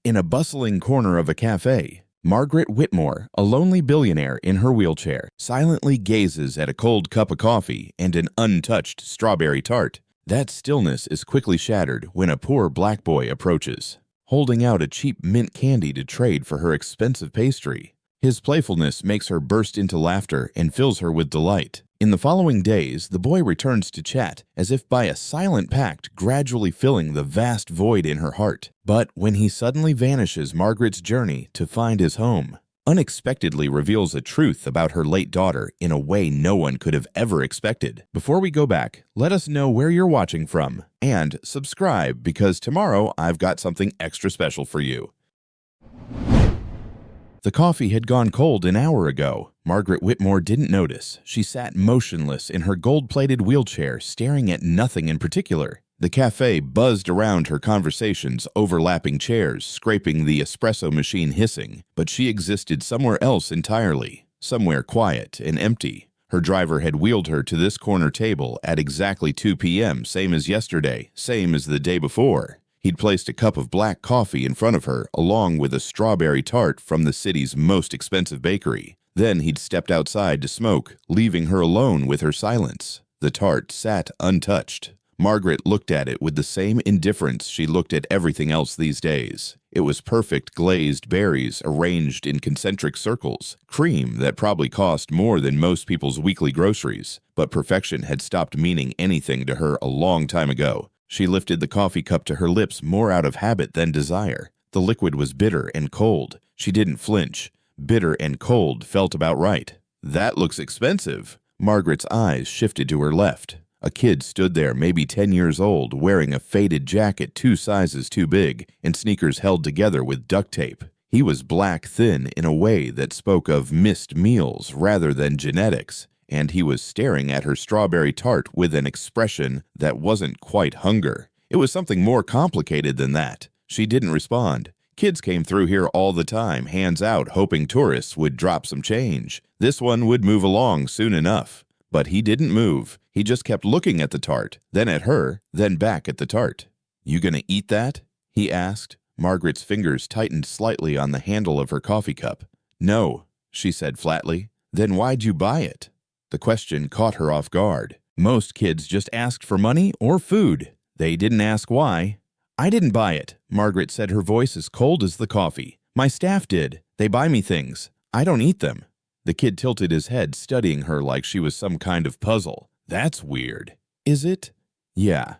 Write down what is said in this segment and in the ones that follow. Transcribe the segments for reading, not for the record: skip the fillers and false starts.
In a bustling corner of a cafe, Margaret Whitmore, a lonely billionaire in her wheelchair, silently gazes at a cold cup of coffee and an untouched strawberry tart. That stillness is quickly shattered when a poor black boy approaches, holding out a cheap mint candy to trade for her expensive pastry. His playfulness makes her burst into laughter and fills her with delight. In the following days, the boy returns to chat, as if by a silent pact gradually filling the vast void in her heart. But when he suddenly vanishes, Margaret's journey to find his home unexpectedly reveals a truth about her late daughter in a way no one could have ever expected. Before we go back, let us know where you're watching from, and subscribe because tomorrow I've got something extra special for you. The coffee had gone cold an hour ago. Margaret Whitmore didn't notice. She sat motionless in her gold-plated wheelchair, staring at nothing in particular. The cafe buzzed around her conversations, overlapping chairs, scraping the espresso machine hissing. But she existed somewhere else entirely, somewhere quiet and empty. Her driver had wheeled her to this corner table at exactly 2 p.m., same as yesterday, same as the day before. He'd placed a cup of black coffee in front of her, along with a strawberry tart from the city's most expensive bakery. Then he'd stepped outside to smoke, leaving her alone with her silence. The tart sat untouched. Margaret looked at it with the same indifference she looked at everything else these days. It was perfect glazed berries arranged in concentric circles, cream that probably cost more than most people's weekly groceries. But perfection had stopped meaning anything to her a long time ago. She lifted the coffee cup to her lips more out of habit than desire. The liquid was bitter and cold. She didn't flinch. Bitter and cold felt about right. That looks expensive. Margaret's eyes shifted to her left. A kid stood there, maybe 10 years old, wearing a faded jacket 2 sizes too big and sneakers held together with duct tape. He was black thin in a way that spoke of missed meals rather than genetics. And he was staring at her strawberry tart with an expression that wasn't quite hunger. It was something more complicated than that. She didn't respond. Kids came through here all the time, hands out, hoping tourists would drop some change. This one would move along soon enough. But he didn't move. He just kept looking at the tart, then at her, then back at the tart. "You gonna eat that?" he asked. Margaret's fingers tightened slightly on the handle of her coffee cup. "No," she said flatly. "Then why'd you buy it?" The question caught her off guard. Most kids just asked for money or food. They didn't ask why. "I didn't buy it," Margaret said, her voice as cold as the coffee. "My staff did. They buy me things. I don't eat them." The kid tilted his head, studying her like she was some kind of puzzle. "That's weird." "Is it?" "Yeah."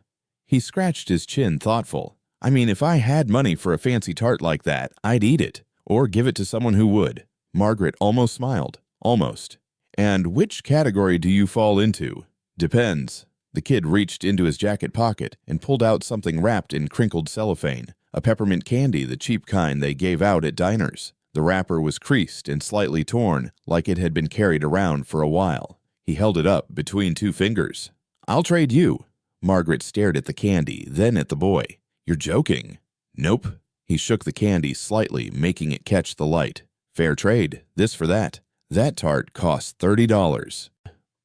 He scratched his chin, thoughtful. "I mean, if I had money for a fancy tart like that, I'd eat it. Or give it to someone who would." Margaret almost smiled. Almost. "And which category do you fall into?" "Depends." The kid reached into his jacket pocket and pulled out something wrapped in crinkled cellophane, a peppermint candy, the cheap kind they gave out at diners. The wrapper was creased and slightly torn, like it had been carried around for a while. He held it up between 2 fingers. "I'll trade you." Margaret stared at the candy, then at the boy. "You're joking." "Nope." He shook the candy slightly, making it catch the light. "Fair trade, this for that. That tart costs $30.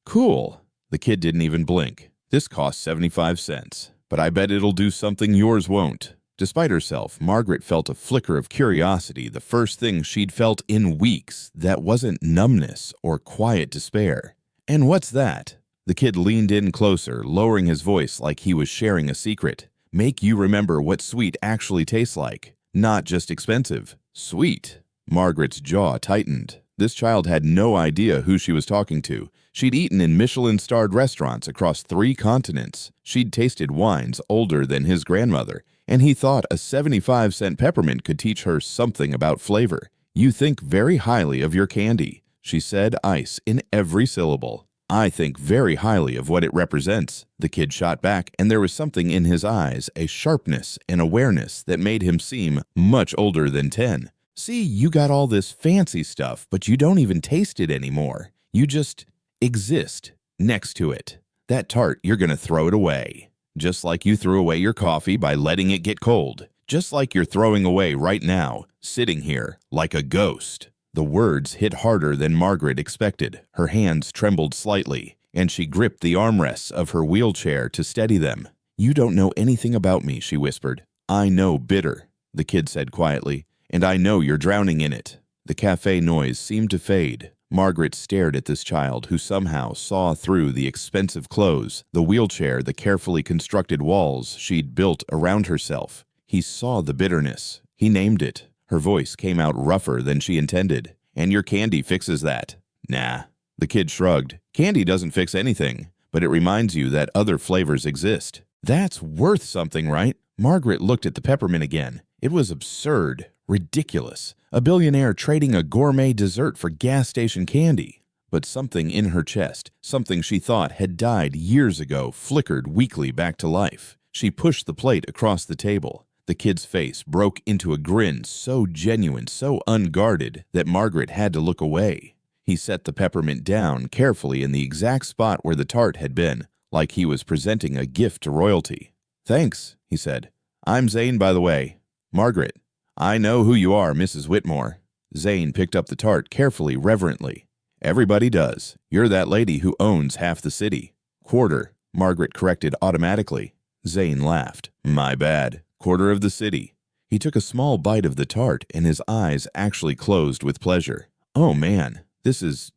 "Cool." The kid didn't even blink. "This costs 75 cents, but I bet it'll do something yours won't." Despite herself, Margaret felt a flicker of curiosity, the first thing she'd felt in weeks that wasn't numbness or quiet despair. "And what's that?" The kid leaned in closer, lowering his voice like he was sharing a secret. "Make you remember what sweet actually tastes like, not just expensive. Sweet." Margaret's jaw tightened. This child had no idea who she was talking to. She'd eaten in Michelin-starred restaurants across 3 continents. She'd tasted wines older than his grandmother, and he thought a 75-cent peppermint could teach her something about flavor. "You think very highly of your candy," she said, ice in every syllable. "I think very highly of what it represents," the kid shot back, and there was something in his eyes, a sharpness and awareness that made him seem much older than 10. "See, you got all this fancy stuff, but you don't even taste it anymore. You just exist next to it. That tart, you're gonna throw it away. Just like you threw away your coffee by letting it get cold. Just like you're throwing away right now, sitting here like a ghost." The words hit harder than Margaret expected. Her hands trembled slightly, and she gripped the armrests of her wheelchair to steady them. "You don't know anything about me," she whispered. "I know bitter." the kid said quietly, "and I know you're drowning in it." The cafe noise seemed to fade. Margaret stared at this child who somehow saw through the expensive clothes, the wheelchair, the carefully constructed walls she'd built around herself. He saw the bitterness. He named it. Her voice came out rougher than she intended. "And your candy fixes that." "Nah." The kid shrugged. "Candy doesn't fix anything, but it reminds you that other flavors exist." "That's worth something, right?" Margaret looked at the peppermint again. It was absurd, ridiculous. A billionaire trading a gourmet dessert for gas station candy. But something in her chest, something she thought had died years ago, flickered weakly back to life. She pushed the plate across the table. The kid's face broke into a grin so genuine, so unguarded, that Margaret had to look away. He set the peppermint down carefully in the exact spot where the tart had been, like he was presenting a gift to royalty. "Thanks," he said. "I'm Zane, by the way." "Margaret." "I know who you are, Mrs. Whitmore." Zane picked up the tart carefully, reverently. "Everybody does. You're that lady who owns half the city." "Quarter," Margaret corrected automatically. Zane laughed. "My bad. Quarter of the city." He took a small bite of the tart, and his eyes actually closed with pleasure. "Oh man, this is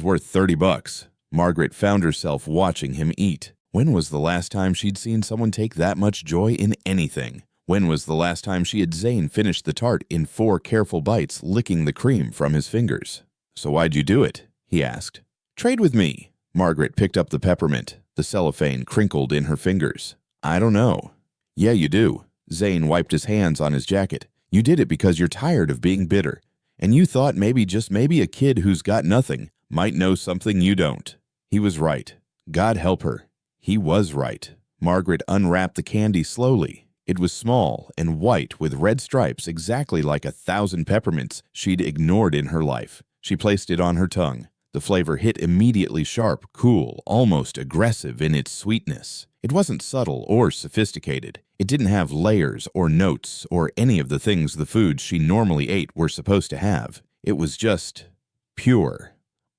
worth $30. Margaret found herself watching him eat. When was the last time she'd seen someone take that much joy in anything? When was the last time she had Zane finish the tart in 4 careful bites, licking the cream from his fingers? "So why'd you do it?" he asked. "Trade with me." Margaret picked up the peppermint. The cellophane crinkled in her fingers. "I don't know." "Yeah, you do." Zane wiped his hands on his jacket. "You did it because you're tired of being bitter. And you thought maybe, just maybe, a kid who's got nothing might know something you don't." He was right. God help her. He was right. Margaret unwrapped the candy slowly. It was small and white with red stripes, exactly like 1,000 peppermints she'd ignored in her life. She placed it on her tongue. The flavor hit immediately sharp, cool, almost aggressive in its sweetness. It wasn't subtle or sophisticated. It didn't have layers or notes or any of the things the foods she normally ate were supposed to have. It was just pure,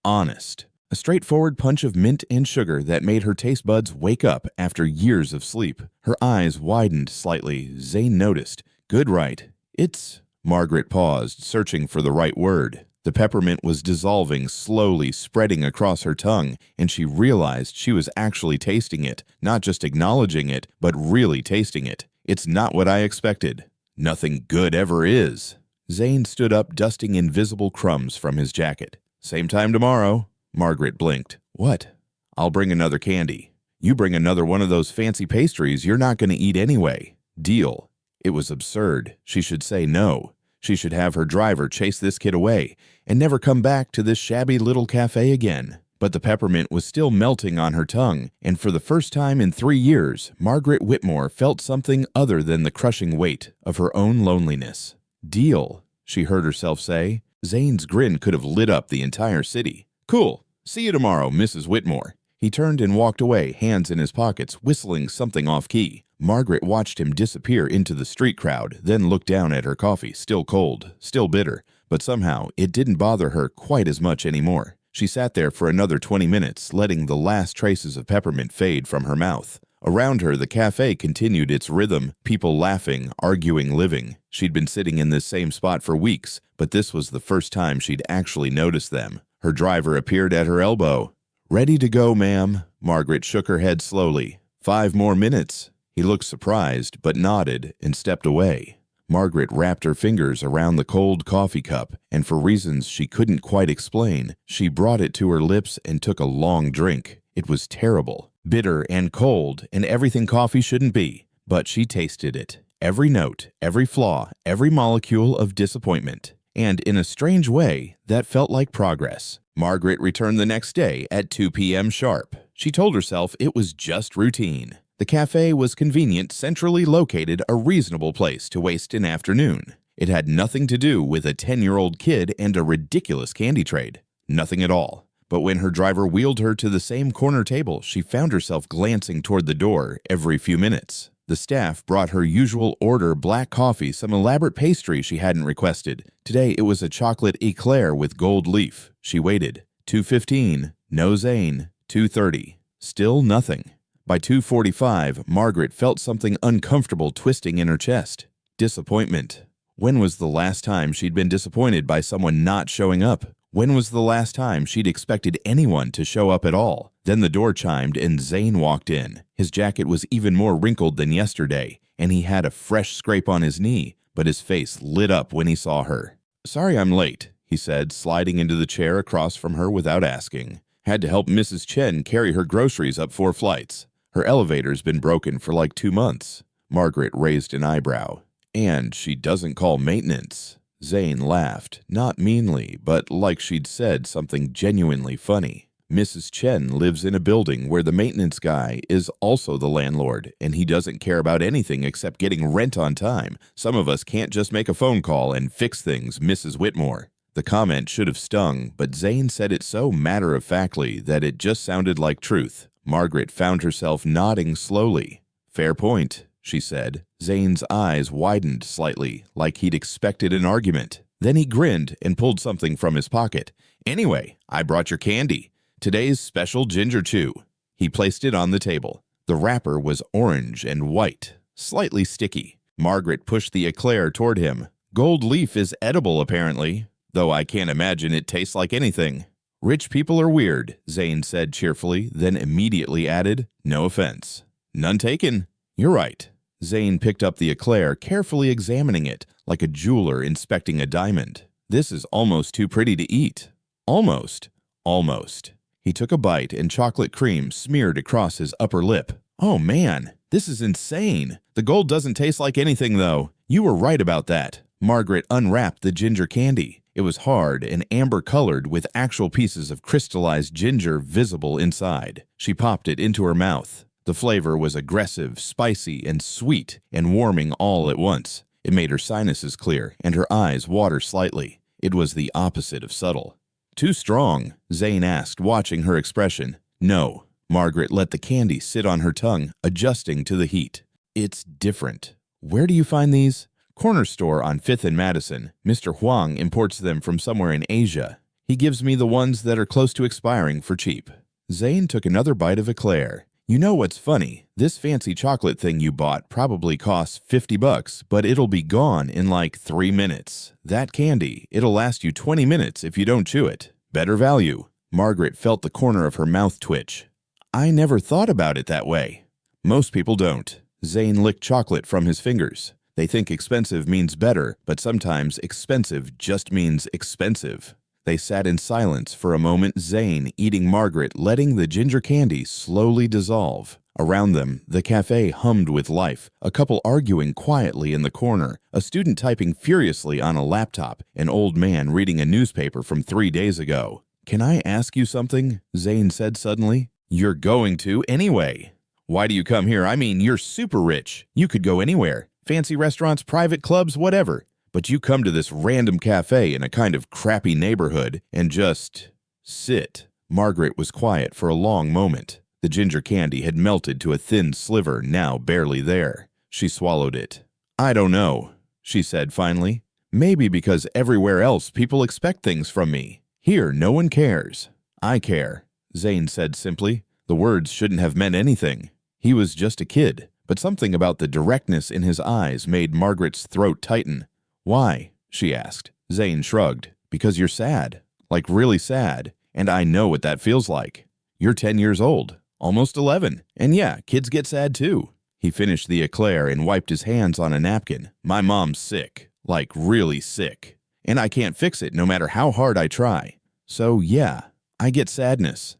honest. A straightforward punch of mint and sugar that made her taste buds wake up after years of sleep. Her eyes widened slightly. Zane noticed. "Good, right? It's..." Margaret paused, searching for the right word. The peppermint was dissolving, slowly spreading across her tongue, and she realized she was actually tasting it, not just acknowledging it, but really tasting it. "It's not what I expected." "Nothing good ever is." Zane stood up, dusting invisible crumbs from his jacket. "Same time tomorrow." Margaret blinked. "What?" "I'll bring another candy. You bring another one of those fancy pastries you're not going to eat anyway. Deal." It was absurd. She should say no. She should have her driver chase this kid away and never come back to this shabby little cafe again. But the peppermint was still melting on her tongue, and for the first time in 3 years, Margaret Whitmore felt something other than the crushing weight of her own loneliness. "Deal," she heard herself say. Zane's grin could have lit up the entire city. "Cool. See you tomorrow, Mrs. Whitmore." He turned and walked away, hands in his pockets, whistling something off-key. Margaret watched him disappear into the street crowd, then looked down at her coffee, still cold, still bitter, but somehow it didn't bother her quite as much anymore. She sat there for another 20 minutes, letting the last traces of peppermint fade from her mouth. Around her, the cafe continued its rhythm, people laughing, arguing, living. She'd been sitting in this same spot for weeks, but this was the first time she'd actually noticed them. Her driver appeared at her elbow. "Ready to go, ma'am." Margaret shook her head slowly. 5 more minutes." He looked surprised, but nodded and stepped away. Margaret wrapped her fingers around the cold coffee cup, and for reasons she couldn't quite explain, she brought it to her lips and took a long drink. It was terrible, bitter and cold, and everything coffee shouldn't be. But she tasted it. Every note, every flaw, every molecule of disappointment. And in a strange way, that felt like progress. Margaret returned the next day at 2 p.m. sharp. She told herself it was just routine. The cafe was convenient, centrally located, a reasonable place to waste an afternoon. It had nothing to do with a 10-year-old kid and a ridiculous candy trade. Nothing at all. But when her driver wheeled her to the same corner table, she found herself glancing toward the door every few minutes. The staff brought her usual order: black coffee, some elaborate pastry she hadn't requested. Today it was a chocolate eclair with gold leaf. She waited. 2:15, no Zane. 2:30, still nothing. By 2:45, Margaret felt something uncomfortable twisting in her chest. Disappointment. When was the last time she'd been disappointed by someone not showing up? When was the last time she'd expected anyone to show up at all? Then the door chimed and Zane walked in. His jacket was even more wrinkled than yesterday, and he had a fresh scrape on his knee, but his face lit up when he saw her. "Sorry I'm late," he said, sliding into the chair across from her without asking. "Had to help Mrs. Chen carry her groceries up 4 flights. Her elevator's been broken for like 2 months. Margaret raised an eyebrow. "And she doesn't call maintenance." Zane laughed, not meanly, but like she'd said something genuinely funny. "Mrs. Chen lives in a building where the maintenance guy is also the landlord, and he doesn't care about anything except getting rent on time. Some of us can't just make a phone call and fix things, Mrs. Whitmore." The comment should have stung, but Zane said it so matter-of-factly that it just sounded like truth. Margaret found herself nodding slowly. "Fair point," she said. Zane's eyes widened slightly, like he'd expected an argument. Then he grinned and pulled something from his pocket. "Anyway, I brought your candy. Today's special ginger chew." He placed it on the table. The wrapper was orange and white, slightly sticky. Margaret pushed the eclair toward him. "Gold leaf is edible, apparently, though I can't imagine it tastes like anything." "Rich people are weird," Zane said cheerfully, then immediately added, "No offense." "None taken." "You're right." Zane picked up the eclair, carefully examining it, like a jeweler inspecting a diamond. "This is almost too pretty to eat." "Almost." "Almost." He took a bite and chocolate cream smeared across his upper lip. "Oh man, this is insane. The gold doesn't taste like anything though. You were right about that." Margaret unwrapped the ginger candy. It was hard and amber-colored with actual pieces of crystallized ginger visible inside. She popped it into her mouth. The flavor was aggressive, spicy, and sweet, and warming all at once. It made her sinuses clear and her eyes water slightly. It was the opposite of subtle. "Too strong?" Zane asked, watching her expression. "No." Margaret let the candy sit on her tongue, adjusting to the heat. "It's different." "Where do you find these?" "Corner store on 5th and Madison. Mr. Huang imports them from somewhere in Asia. He gives me the ones that are close to expiring for cheap." Zane took another bite of eclair. "You know what's funny? This fancy chocolate thing you bought probably costs $50, but it'll be gone in like 3 minutes. That candy, it'll last you 20 minutes if you don't chew it. Better value." Margaret felt the corner of her mouth twitch. "I never thought about it that way." "Most people don't." Zane licked chocolate from his fingers. "They think expensive means better, but sometimes expensive just means expensive." They sat in silence for a moment, Zane eating Margaret, letting the ginger candy slowly dissolve. Around them, the cafe hummed with life, a couple arguing quietly in the corner, a student typing furiously on a laptop, an old man reading a newspaper from 3 days ago. "Can I ask you something?" Zane said suddenly. "You're going to anyway." "Why do you come here? I mean, you're super rich. You could go anywhere. Fancy restaurants, private clubs, whatever. But you come to this random cafe in a kind of crappy neighborhood and just sit." Margaret was quiet for a long moment. The ginger candy had melted to a thin sliver, now barely there. She swallowed it. "I don't know," she said finally. "Maybe because everywhere else people expect things from me. Here, no one cares." "I care," Zane said simply. The words shouldn't have meant anything. He was just a kid, but something about the directness in his eyes made Margaret's throat tighten. "Why?" she asked. Zane shrugged. "Because you're sad. Like really sad. And I know what that feels like. You're 10 years old. Almost 11. And yeah, kids get sad too." He finished the eclair and wiped his hands on a napkin. "My mom's sick. Like really sick. And I can't fix it no matter how hard I try. So yeah, I get sadness."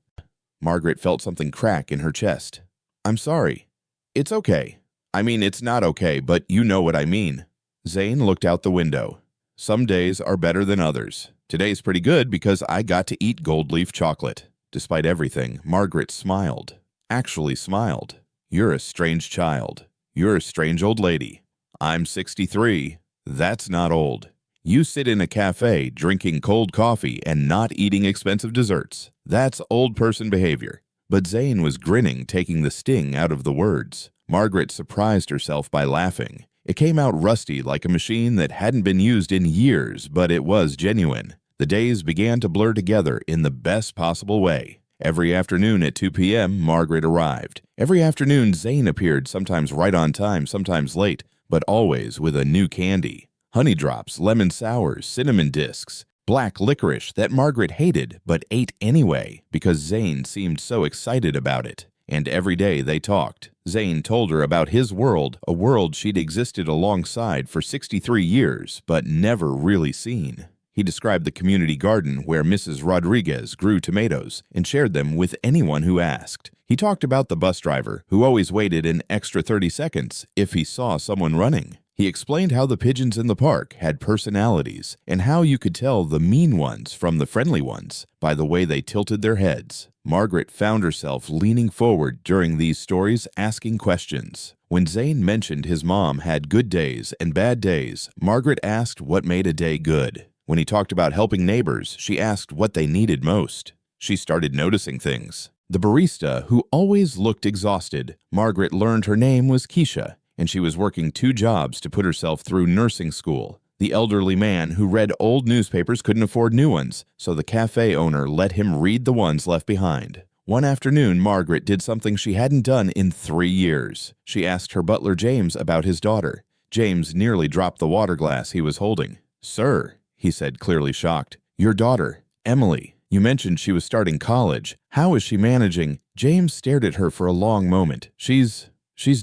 Margaret felt something crack in her chest. "I'm sorry." "It's okay. I mean, it's not okay, but you know what I mean." Zane looked out the window. "Some days are better than others. Today's pretty good because I got to eat gold leaf chocolate." Despite everything, Margaret smiled. Actually smiled. "You're a strange child. You're a strange old lady. I'm 63. That's not old. You sit in a cafe drinking cold coffee and not eating expensive desserts. That's old person behavior." But Zane was grinning, taking the sting out of the words. Margaret surprised herself by laughing. It came out rusty like a machine that hadn't been used in years, but it was genuine. The days began to blur together in the best possible way. Every afternoon at 2 p.m., Margaret arrived. Every afternoon, Zane appeared, sometimes right on time, sometimes late, but always with a new candy. Honey drops, lemon sours, cinnamon discs, black licorice that Margaret hated but ate anyway because Zane seemed so excited about it. And every day they talked. Zane told her about his world, a world she'd existed alongside for 63 years but never really seen. He described the community garden where Mrs. Rodriguez grew tomatoes and shared them with anyone who asked. He talked about the bus driver who always waited an extra 30 seconds if he saw someone running. He explained how the pigeons in the park had personalities and how you could tell the mean ones from the friendly ones by the way they tilted their heads. Margaret found herself leaning forward during these stories, asking questions. When Zane mentioned his mom had good days and bad days, Margaret asked what made a day good. When he talked about helping neighbors, she asked what they needed most. She started noticing things. The barista, who always looked exhausted, Margaret learned her name was Keisha, and she was working 2 jobs to put herself through nursing school. The elderly man who read old newspapers couldn't afford new ones, so the cafe owner let him read the ones left behind. One afternoon, Margaret did something she hadn't done in 3 years. She asked her butler James about his daughter. James nearly dropped the water glass he was holding. "Sir," he said, clearly shocked, "your daughter, Emily. You mentioned she was starting college. How is she managing?" James stared at her for a long moment. She's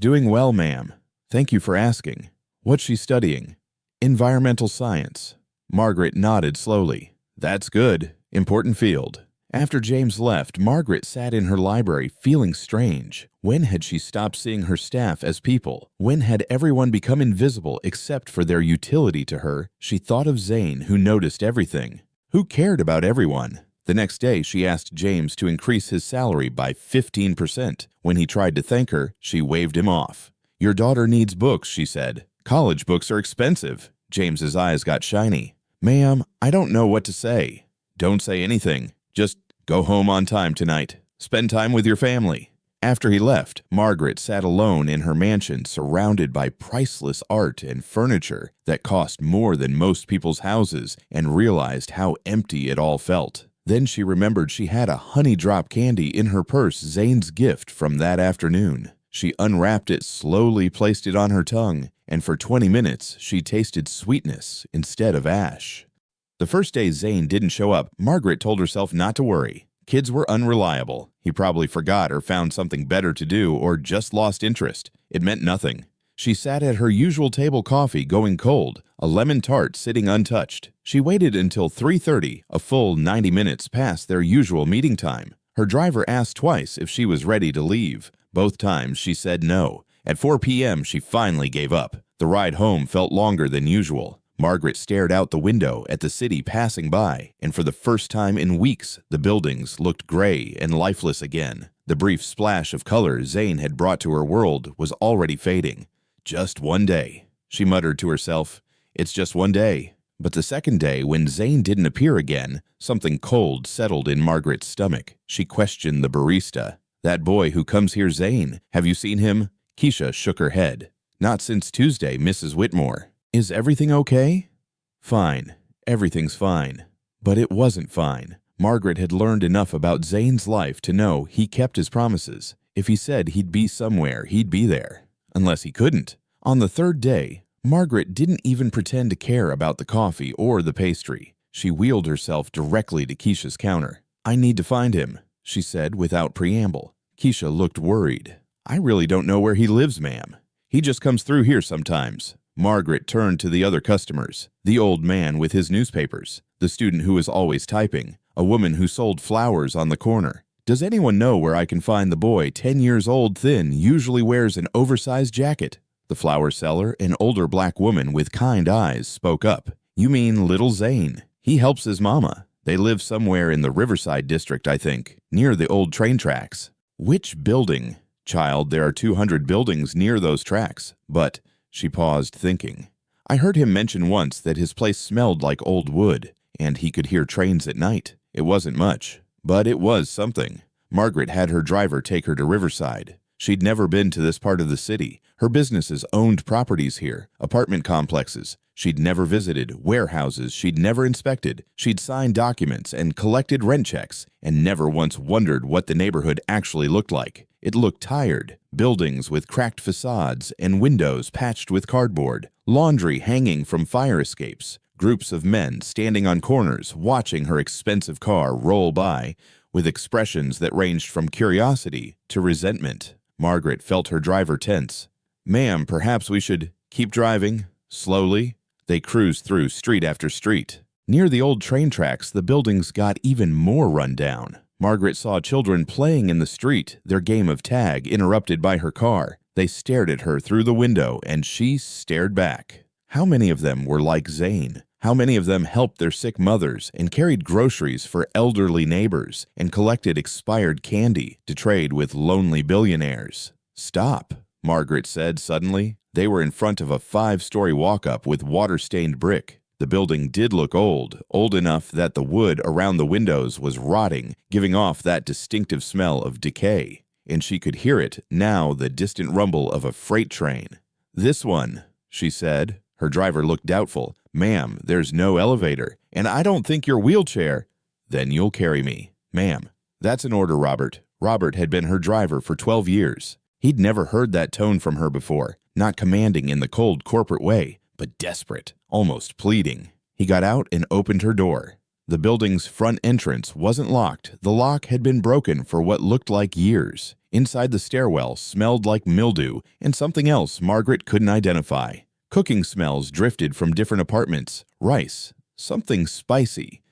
doing well, ma'am. Thank you for asking. What's she studying?" "Environmental science." Margaret nodded slowly. "That's good. Important field." After James left, Margaret sat in her library feeling strange. When had she stopped seeing her staff as people? When had everyone become invisible except for their utility to her? She thought of Zane, who noticed everything. Who cared about everyone? The next day, she asked James to increase his salary by 15%. When he tried to thank her, she waved him off. "Your daughter needs books," she said. "College books are expensive." James's eyes got shiny. "Ma'am, I don't know what to say." "Don't say anything. Just go home on time tonight. Spend time with your family." After he left, Margaret sat alone in her mansion surrounded by priceless art and furniture that cost more than most people's houses and realized how empty it all felt. Then she remembered she had a honey drop candy in her purse, Zane's gift from that afternoon. She unwrapped it slowly, placed it on her tongue, and for 20 minutes she tasted sweetness instead of ash. The first day Zane didn't show up, Margaret told herself not to worry. Kids were unreliable. He probably forgot or found something better to do or just lost interest. It meant nothing. She sat at her usual table, coffee going cold, a lemon tart sitting untouched. She waited until 3:30, a full 90 minutes past their usual meeting time. Her driver asked twice if she was ready to leave. Both times she said no. At 4 p.m. she finally gave up. The ride home felt longer than usual. Margaret stared out the window at the city passing by, and for the first time in weeks, the buildings looked gray and lifeless again. The brief splash of color Zane had brought to her world was already fading. "Just one day," she muttered to herself. "It's just one day." But the second day, when Zane didn't appear again, something cold settled in Margaret's stomach. She questioned the barista. "That boy who comes here, Zane, have you seen him?" Keisha shook her head. "Not since Tuesday, Mrs. Whitmore." "Is everything okay?" "Fine. Everything's fine." But it wasn't fine. Margaret had learned enough about Zane's life to know he kept his promises. If he said he'd be somewhere, he'd be there. Unless he couldn't. On the third day, Margaret didn't even pretend to care about the coffee or the pastry. She wheeled herself directly to Keisha's counter. "I need to find him," she said without preamble. Keisha looked worried. "I really don't know where he lives, ma'am. He just comes through here sometimes." Margaret turned to the other customers. The old man with his newspapers, the student who was always typing, a woman who sold flowers on the corner. "Does anyone know where I can find the boy, 10 years old, thin, usually wears an oversized jacket?" The flower seller, an older black woman with kind eyes, spoke up. "You mean little Zane. He helps his mama. They live somewhere in the Riverside district, I think, near the old train tracks." "Which building?" "Child, there are 200 buildings near those tracks, but..." She paused, thinking. "I heard him mention once that his place smelled like old wood, and he could hear trains at night. It wasn't much, but it was something." Margaret had her driver take her to Riverside. She'd never been to this part of the city. Her businesses owned properties here, apartment complexes. She'd never visited, warehouses she'd never inspected. She'd signed documents and collected rent checks, and never once wondered what the neighborhood actually looked like. It looked tired. Buildings with cracked facades and windows patched with cardboard, laundry hanging from fire escapes, groups of men standing on corners watching her expensive car roll by, with expressions that ranged from curiosity to resentment. Margaret felt her driver tense. "Ma'am, perhaps we should keep driving slowly." They cruised through street after street. Near the old train tracks, the buildings got even more run down. Margaret saw children playing in the street, their game of tag interrupted by her car. They stared at her through the window, and she stared back. How many of them were like Zane? How many of them helped their sick mothers and carried groceries for elderly neighbors and collected expired candy to trade with lonely billionaires? "Stop," Margaret said suddenly. They were in front of a 5-story walk-up with water-stained brick. The building did look old enough that the wood around the windows was rotting, giving off that distinctive smell of decay. And she could hear it now, the distant rumble of a freight train. "This one," she said. Her driver looked doubtful. "Ma'am, there's no elevator, and I don't think your wheelchair—" "Then you'll carry me." "Ma'am." "That's an order, Robert." Robert had been her driver for 12 years. He'd never heard that tone from her before, not commanding in the cold corporate way, but desperate, almost pleading. He got out and opened her door. The building's front entrance wasn't locked. The lock had been broken for what looked like years. Inside the stairwell smelled like mildew and something else Margaret couldn't identify. Cooking smells drifted from different apartments. Rice, something spicy,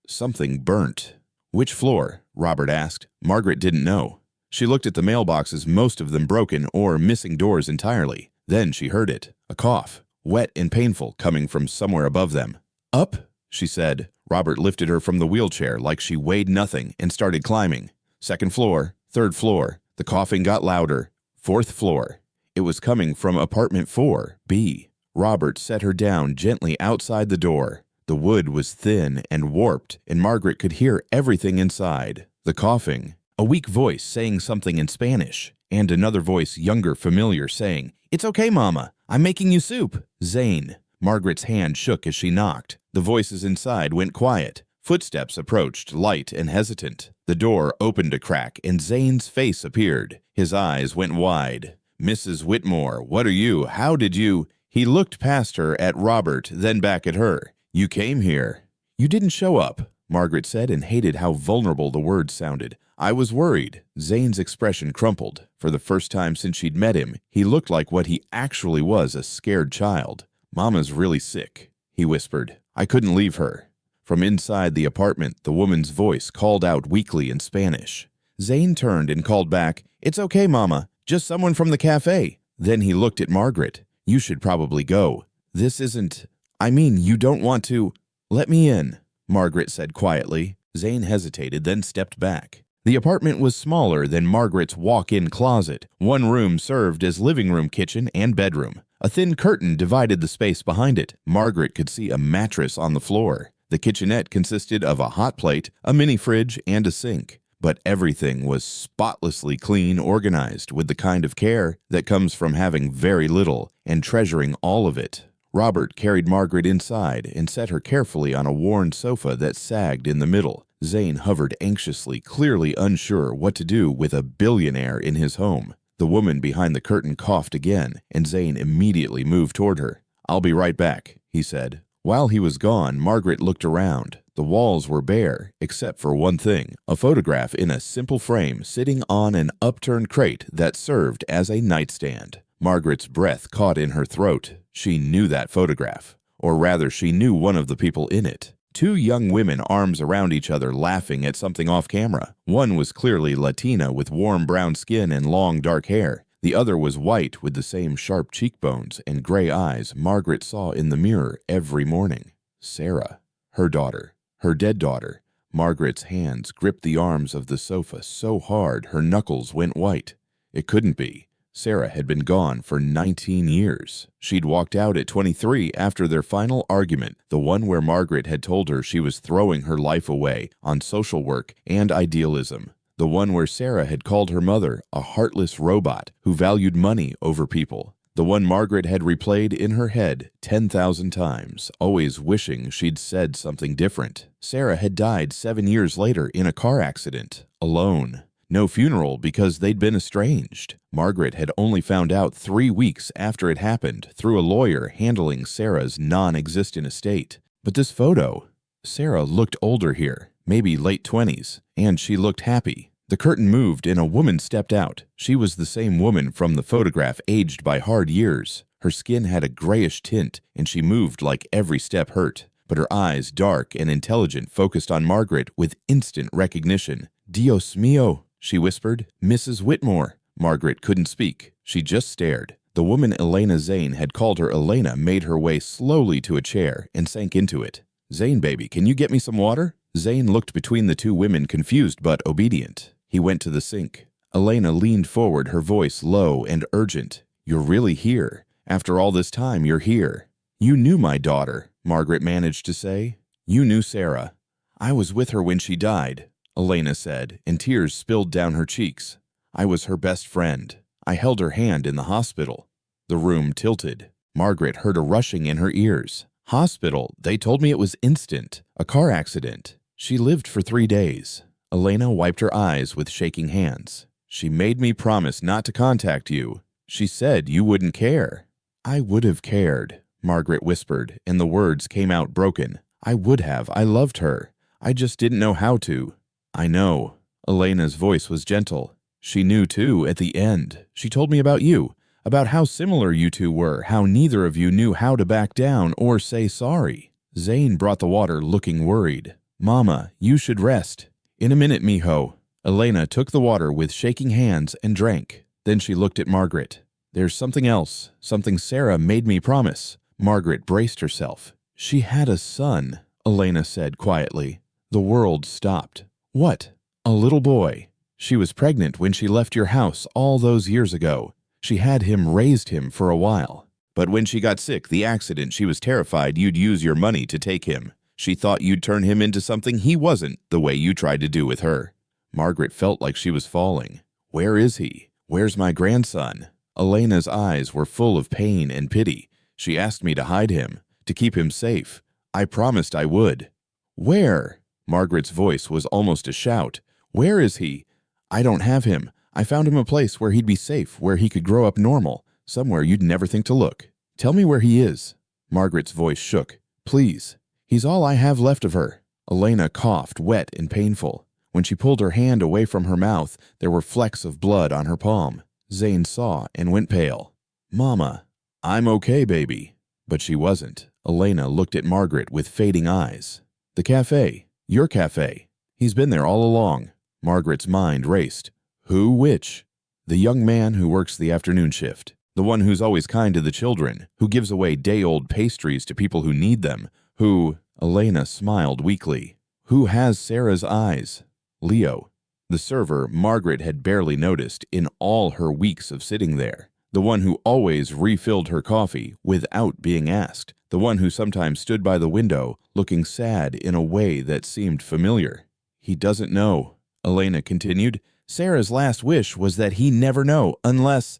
something burnt. "Which floor?" Robert asked. Margaret didn't know. She looked at the mailboxes, most of them broken or missing doors entirely. Then she heard it, a cough, wet and painful, coming from somewhere above them. "Up," she said. Robert lifted her from the wheelchair like she weighed nothing and started climbing. Second floor, third floor. The coughing got louder. Fourth floor. It was coming from apartment 4B. Robert set her down gently outside the door. The wood was thin and warped, and Margaret could hear everything inside. The coughing, a weak voice saying something in Spanish, and another voice, younger, familiar, saying, "It's okay, Mama. I'm making you soup." Zane. Margaret's hand shook as she knocked. The voices inside went quiet. Footsteps approached, light and hesitant. The door opened a crack, and Zane's face appeared. His eyes went wide. "Mrs. Whitmore, what are you? How did you—" He looked past her at Robert, then back at her. "You came here." "You didn't show up," Margaret said, and hated how vulnerable the words sounded. "I was worried." Zane's expression crumpled. For the first time since she'd met him, he looked like what he actually was, a scared child. "Mama's really sick," he whispered. "I couldn't leave her." From inside the apartment, the woman's voice called out weakly in Spanish. Zane turned and called back, "It's okay, Mama. Just someone from the cafe." Then he looked at Margaret. "You should probably go. This isn't— I mean, you don't want to—" "Let me in," Margaret said quietly. Zane hesitated, then stepped back. The apartment was smaller than Margaret's walk-in closet. One room served as living room, kitchen, and bedroom. A thin curtain divided the space behind it. Margaret could see a mattress on the floor. The kitchenette consisted of a hot plate, a mini fridge, and a sink. But everything was spotlessly clean, organized, with the kind of care that comes from having very little and treasuring all of it. Robert carried Margaret inside and set her carefully on a worn sofa that sagged in the middle. Zane hovered anxiously, clearly unsure what to do with a billionaire in his home. The woman behind the curtain coughed again, and Zane immediately moved toward her. "I'll be right back," he said. While he was gone, Margaret looked around. The walls were bare, except for one thing, a photograph in a simple frame sitting on an upturned crate that served as a nightstand. Margaret's breath caught in her throat. She knew that photograph. Or rather, she knew one of the people in it. Two young women, arms around each other, laughing at something off camera. One was clearly Latina with warm brown skin and long dark hair. The other was white with the same sharp cheekbones and gray eyes Margaret saw in the mirror every morning. Sarah, her daughter, her dead daughter. Margaret's hands gripped the arms of the sofa so hard her knuckles went white. It couldn't be. Sarah had been gone for 19 years. She'd walked out at 23 after their final argument, the one where Margaret had told her she was throwing her life away on social work and idealism. The one where Sarah had called her mother a heartless robot who valued money over people. The one Margaret had replayed in her head 10,000 times, always wishing she'd said something different. Sarah had died 7 years later in a car accident, alone. No funeral because they'd been estranged. Margaret had only found out 3 weeks after it happened through a lawyer handling Sarah's non-existent estate. But this photo, Sarah looked older here, maybe late 20s, and she looked happy. The curtain moved and a woman stepped out. She was the same woman from the photograph, aged by hard years. Her skin had a grayish tint, and she moved like every step hurt. But her eyes, dark and intelligent, focused on Margaret with instant recognition. "Dios mío," she whispered. "Mrs. Whitmore." Margaret couldn't speak. She just stared. The woman Elena Zane had called her Elena made her way slowly to a chair and sank into it. "Zane, baby, can you get me some water?" Zane looked between the two women, confused but obedient. He went to the sink. Elena leaned forward, her voice low and urgent. "You're really here. After all this time, you're here." "You knew my daughter," Margaret managed to say. "You knew Sarah." "I was with her when she died," Elena said, and tears spilled down her cheeks. "I was her best friend. I held her hand in the hospital." The room tilted. Margaret heard a rushing in her ears. "Hospital? They told me it was instant. A car accident. She lived for 3 days." Elena wiped her eyes with shaking hands. "She made me promise not to contact you. She said you wouldn't care." "I would have cared," Margaret whispered, and the words came out broken. "I would have. I loved her. I just didn't know how to." "I know." Elena's voice was gentle. "She knew too at the end. She told me about you, about how similar you two were, how neither of you knew how to back down or say sorry." Zane brought the water, looking worried. "Mama, you should rest." "In a minute, mijo." Elena took the water with shaking hands and drank. Then she looked at Margaret. "There's something else, something Sarah made me promise." Margaret braced herself. "She had a son," Elena said quietly. The world stopped. "What?" "A little boy. She was pregnant when she left your house all those years ago. She had him, raised him for a while. But when she got sick, the accident, she was terrified you'd use your money to take him. She thought you'd turn him into something he wasn't, the way you tried to do with her." Margaret felt like she was falling. "Where is he? Where's my grandson?" Elena's eyes were full of pain and pity. "She asked me to hide him, to keep him safe. I promised I would." "Where?" Margaret's voice was almost a shout. "Where is he?" "I don't have him. I found him a place where he'd be safe, where he could grow up normal, somewhere you'd never think to look. Tell me where he is." Margaret's voice shook. "Please. He's all I have left of her." Elena coughed, wet and painful. When she pulled her hand away from her mouth, there were flecks of blood on her palm. Zane saw and went pale. "Mama." "I'm okay, baby." But she wasn't. Elena looked at Margaret with fading eyes. "The cafe. Your cafe. He's been there all along." Margaret's mind raced. "Who? Which?" "The young man who works the afternoon shift. The one who's always kind to the children, who gives away day-old pastries to people who need them, who—" Elena smiled weakly. "Who has Sarah's eyes?" "Leo." The server Margaret had barely noticed in all her weeks of sitting there. The one who always refilled her coffee without being asked. The one who sometimes stood by the window, looking sad in a way that seemed familiar. "He doesn't know," Elena continued. "Sarah's last wish was that he never know, unless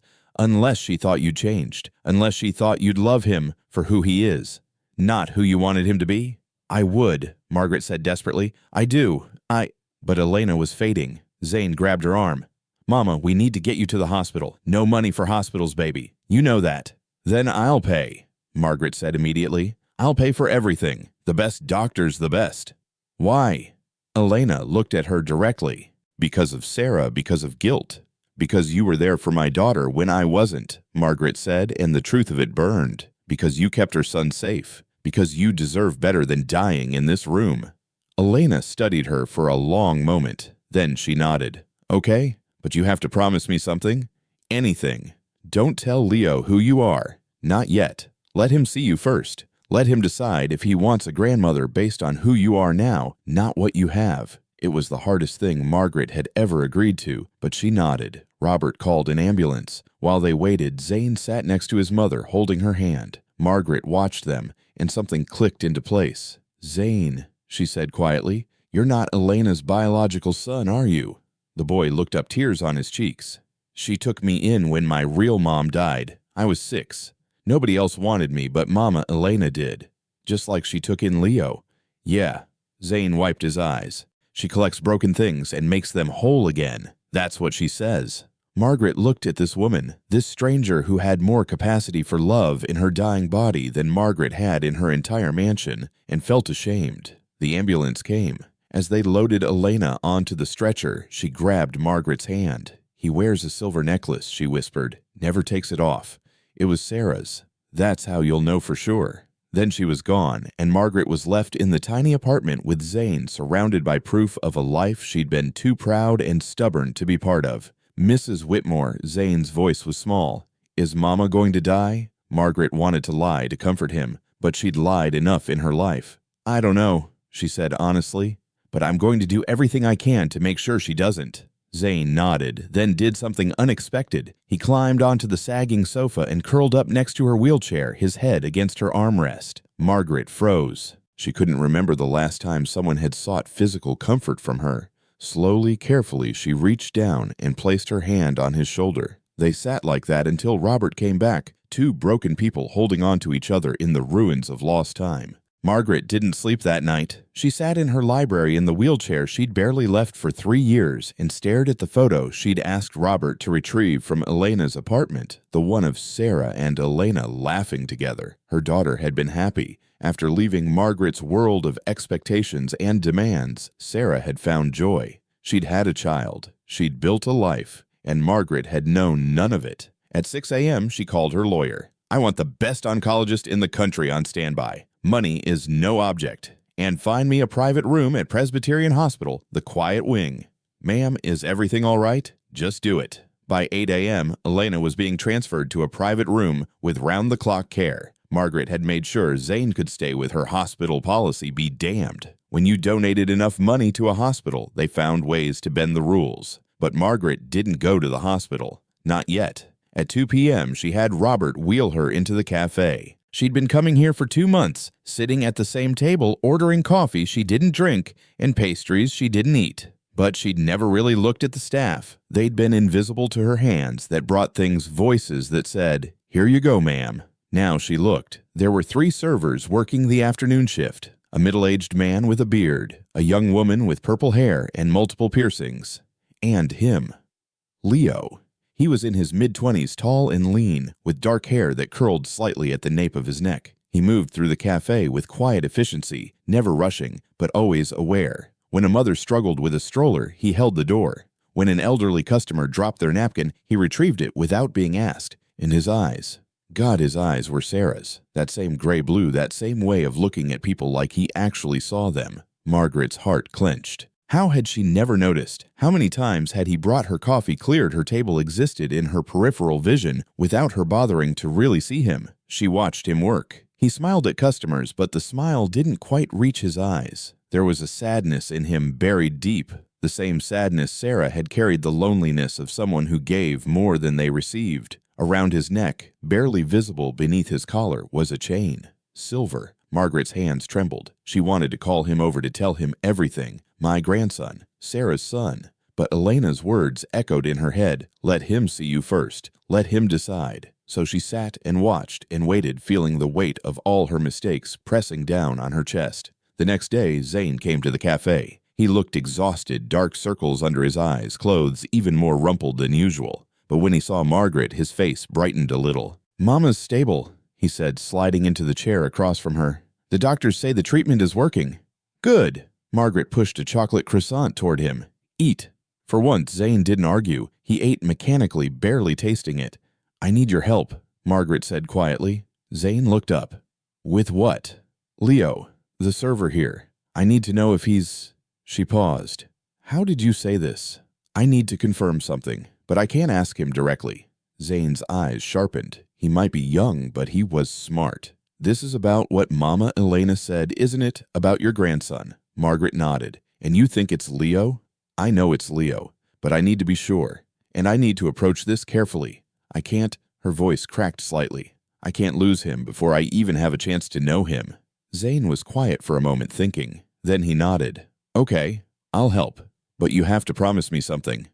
she thought you'd changed, unless she thought you'd love him for who he is, not who you wanted him to be." "I would," Margaret said desperately. "I do. But Elena was fading. Zane grabbed her arm. "Mama, we need to get you to the hospital. No money for hospitals, baby. You know that." "Then I'll pay," Margaret said immediately. "I'll pay for everything. The best doctor's the best." "Why?" Elena looked at her directly. "Because of Sarah, because of guilt. Because you were there for my daughter when I wasn't," Margaret said, and the truth of it burned. "Because you kept her son safe. Because you deserve better than dying in this room." Elena studied her for a long moment. Then she nodded. "Okay, but you have to promise me something. Anything. Don't tell Leo who you are. Not yet. Let him see you first. Let him decide if he wants a grandmother based on who you are now, not what you have." It was the hardest thing Margaret had ever agreed to, but she nodded. Robert called an ambulance. While they waited, Zane sat next to his mother, holding her hand. Margaret watched them, and something clicked into place. "Zane," she said quietly, "you're not Elena's biological son, are you?" The boy looked up, tears on his cheeks. "She took me in when my real mom died. I was 6. Nobody else wanted me, but Mama Elena did. Just like she took in Leo." "Yeah." Zane wiped his eyes. "She collects broken things and makes them whole again." That's what she says. Margaret looked at this woman, this stranger who had more capacity for love in her dying body than Margaret had in her entire mansion, and felt ashamed. The ambulance came. As they loaded Elena onto the stretcher, she grabbed Margaret's hand. "He wears a silver necklace," she whispered. "Never takes it off. It was Sarah's. That's how you'll know for sure." Then she was gone, and Margaret was left in the tiny apartment with Zane, surrounded by proof of a life she'd been too proud and stubborn to be part of. "Mrs. Whitmore," Zane's voice was small. "Is Mama going to die?" Margaret wanted to lie to comfort him, but she'd lied enough in her life. "I don't know," she said honestly, "but I'm going to do everything I can to make sure she doesn't." Zane nodded, then did something unexpected. He climbed onto the sagging sofa and curled up next to her wheelchair, his head against her armrest. Margaret froze. She couldn't remember the last time someone had sought physical comfort from her. Slowly, carefully, she reached down and placed her hand on his shoulder. They sat like that until Robert came back, two broken people holding on to each other in the ruins of lost time. Margaret didn't sleep that night. She sat in her library in the wheelchair she'd barely left for 3 years and stared at the photo she'd asked Robert to retrieve from Elena's apartment, the one of Sarah and Elena laughing together. Her daughter had been happy. After leaving Margaret's world of expectations and demands, Sarah had found joy. She'd had a child. She'd built a life. And Margaret had known none of it. At 6 a.m., she called her lawyer. "I want the best oncologist in the country on standby. Money is no object. And find me a private room at Presbyterian Hospital, the Quiet Wing." "Ma'am, is everything all right?" "Just do it." By 8 a.m., Elena was being transferred to a private room with round-the-clock care. Margaret had made sure Zane could stay with her hospital policy be damned. When you donated enough money to a hospital, they found ways to bend the rules. But Margaret didn't go to the hospital. Not yet. At 2 p.m., she had Robert wheel her into the cafe. She'd been coming here for 2 months, sitting at the same table, ordering coffee she didn't drink and pastries she didn't eat. But she'd never really looked at the staff. They'd been invisible to her hands that brought things voices that said, "Here you go, ma'am." Now she looked. There were 3 servers working the afternoon shift. A middle-aged man with a beard, a young woman with purple hair and multiple piercings, and him. Leo. He was in his mid-20s, tall and lean, with dark hair that curled slightly at the nape of his neck. He moved through the cafe with quiet efficiency, never rushing, but always aware. When a mother struggled with a stroller, he held the door. When an elderly customer dropped their napkin, he retrieved it without being asked. And his eyes. God, his eyes were Sarah's. That same gray-blue, that same way of looking at people like he actually saw them. Margaret's heart clenched. How had she never noticed? How many times had he brought her coffee, cleared her table, existed in her peripheral vision without her bothering to really see him? She watched him work. He smiled at customers, but the smile didn't quite reach his eyes. There was a sadness in him buried deep. The same sadness Sarah had carried, the loneliness of someone who gave more than they received. Around his neck, barely visible beneath his collar, was a chain. Silver. Margaret's hands trembled. She wanted to call him over to tell him everything. My grandson, Sarah's son. But Elena's words echoed in her head. Let him see you first. Let him decide. So she sat and watched and waited, feeling the weight of all her mistakes pressing down on her chest. The next day, Zane came to the cafe. He looked exhausted, dark circles under his eyes, clothes even more rumpled than usual. But when he saw Margaret, his face brightened a little. "Mama's stable," he said, sliding into the chair across from her. "The doctors say the treatment is working." "Good." Margaret pushed a chocolate croissant toward him. "Eat." For once, Zane didn't argue. He ate mechanically, barely tasting it. "I need your help," Margaret said quietly. Zane looked up. "With what?" "Leo, the server here. I need to know if he's—" She paused. "How did you say this?" "I need to confirm something, but I can't ask him directly." Zane's eyes sharpened. He might be young, but he was smart. "This is about what Mama Elena said, isn't it? About your grandson." Margaret nodded. "And you think it's Leo?" "I know it's Leo, but I need to be sure. And I need to approach this carefully. I can't—" Her voice cracked slightly. "I can't lose him before I even have a chance to know him." Zane was quiet for a moment, thinking. Then he nodded. "Okay, I'll help. But you have to promise me something."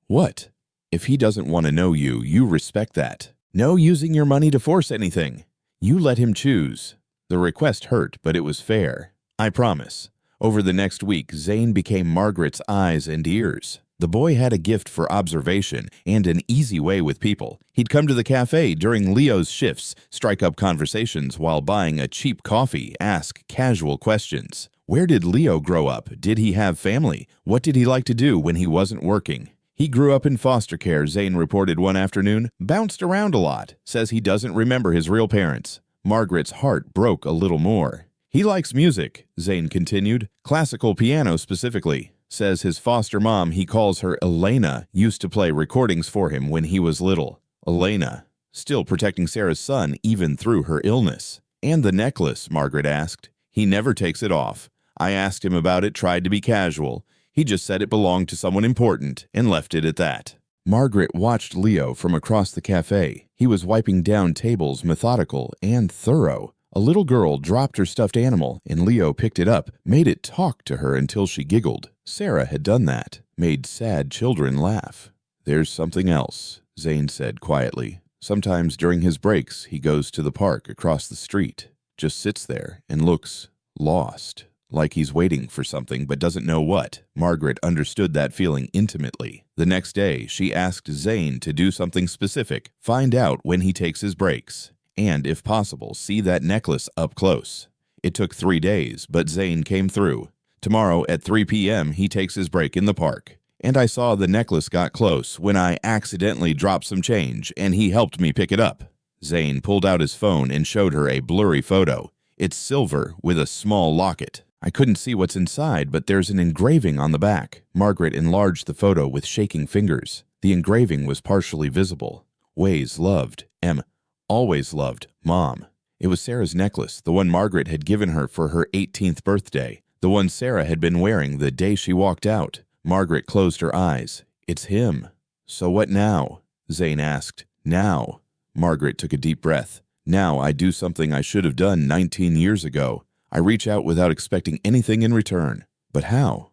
"What?" "If he doesn't want to know you, you respect that. No using your money to force anything. You let him choose." The request hurt, but it was fair. "I promise." Over the next week, Zane became Margaret's eyes and ears. The boy had a gift for observation and an easy way with people. He'd come to the cafe during Leo's shifts, strike up conversations while buying a cheap coffee, ask casual questions. Where did Leo grow up? Did he have family? What did he like to do when he wasn't working? He grew up in foster care, Zane reported one afternoon. Bounced around a lot. Says he doesn't remember his real parents. Margaret's heart broke a little more. He likes music, Zane continued. Classical piano specifically. Says his foster mom, he calls her Elena, used to play recordings for him when he was little. Elena, still protecting Sarah's son even through her illness. And the necklace, Margaret asked. He never takes it off. I asked him about it, tried to be casual. He just said it belonged to someone important and left it at that. Margaret watched Leo from across the cafe. He was wiping down tables, methodical and thorough. A little girl dropped her stuffed animal, and Leo picked it up, made it talk to her until she giggled. Sarah had done that, made sad children laugh. There's something else, Zane said quietly. Sometimes during his breaks, he goes to the park across the street, just sits there and looks lost, like he's waiting for something but doesn't know what. Margaret understood that feeling intimately. The next day, she asked Zane to do something specific, find out when he takes his breaks. And, if possible, see that necklace up close. It took 3 days, but Zane came through. Tomorrow at 3 p.m., he takes his break in the park. And I saw the necklace got close when I accidentally dropped some change, and he helped me pick it up. Zane pulled out his phone and showed her a blurry photo. It's silver with a small locket. I couldn't see what's inside, but there's an engraving on the back. Margaret enlarged the photo with shaking fingers. The engraving was partially visible. Ways loved, M. Always loved, Mom. It was Sarah's necklace, the one Margaret had given her for her 18th birthday, the one Sarah had been wearing the day she walked out. Margaret closed her eyes. It's him. So what now? Zane asked. Now. Margaret took a deep breath. Now I do something I should have done 19 years ago. I reach out without expecting anything in return. But how?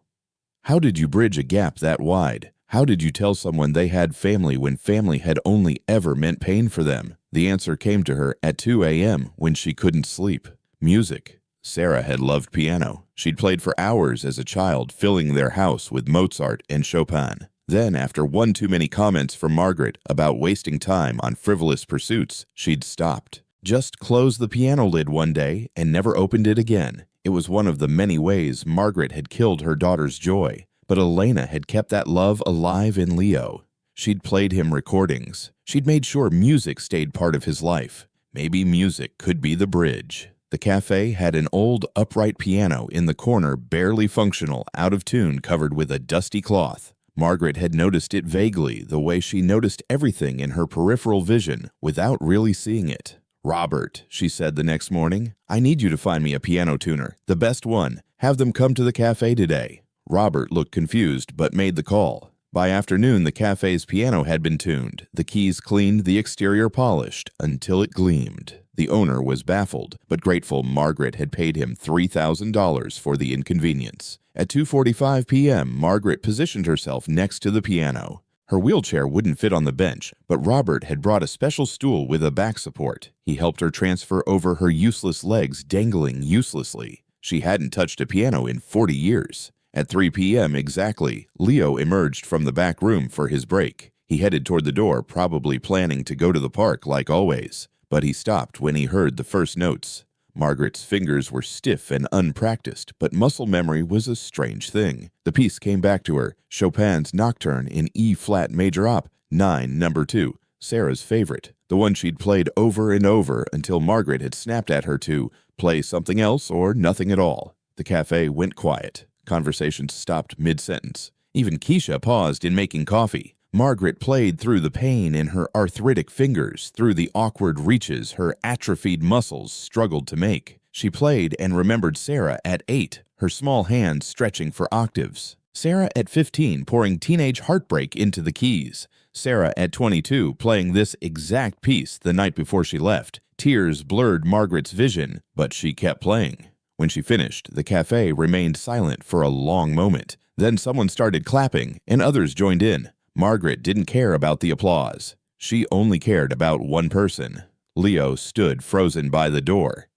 How did you bridge a gap that wide? How did you tell someone they had family when family had only ever meant pain for them? The answer came to her at 2 a.m. when she couldn't sleep. Music. Sarah had loved piano. She'd played for hours as a child, filling their house with Mozart and Chopin. Then, after one too many comments from Margaret about wasting time on frivolous pursuits, she'd stopped. Just closed the piano lid one day and never opened it again. It was one of the many ways Margaret had killed her daughter's joy. But Elena had kept that love alive in Leo. She'd played him recordings. She'd made sure music stayed part of his life. Maybe music could be the bridge. The cafe had an old upright piano in the corner, barely functional, out of tune, covered with a dusty cloth. Margaret had noticed it vaguely, the way she noticed everything in her peripheral vision without really seeing it. Robert, she said the next morning, I need you to find me a piano tuner, the best one. Have them come to the cafe today. Robert looked confused, but made the call. By afternoon, the cafe's piano had been tuned, the keys cleaned, the exterior polished, until it gleamed. The owner was baffled, but grateful Margaret had paid him $3,000 for the inconvenience. At 2:45 p.m., Margaret positioned herself next to the piano. Her wheelchair wouldn't fit on the bench, but Robert had brought a special stool with a back support. He helped her transfer over her useless legs dangling uselessly. She hadn't touched a piano in 40 years. At 3 p.m. exactly, Leo emerged from the back room for his break. He headed toward the door, probably planning to go to the park like always. But he stopped when he heard the first notes. Margaret's fingers were stiff and unpracticed, but muscle memory was a strange thing. The piece came back to her, Chopin's Nocturne in E-flat major op, 9, number 2, Sarah's favorite, the one she'd played over and over until Margaret had snapped at her to play something else or nothing at all. The cafe went quiet. Conversations stopped mid-sentence. Even Keisha paused in making coffee. Margaret played through the pain in her arthritic fingers, through the awkward reaches her atrophied muscles struggled to make. She played and remembered Sarah at 8, her small hands stretching for octaves. Sarah at 15 pouring teenage heartbreak into the keys. Sarah at 22 playing this exact piece the night before she left. Tears blurred Margaret's vision, but she kept playing. When she finished, the cafe remained silent for a long moment. Then someone started clapping, and others joined in. Margaret didn't care about the applause. She only cared about one person. Leo stood frozen by the door,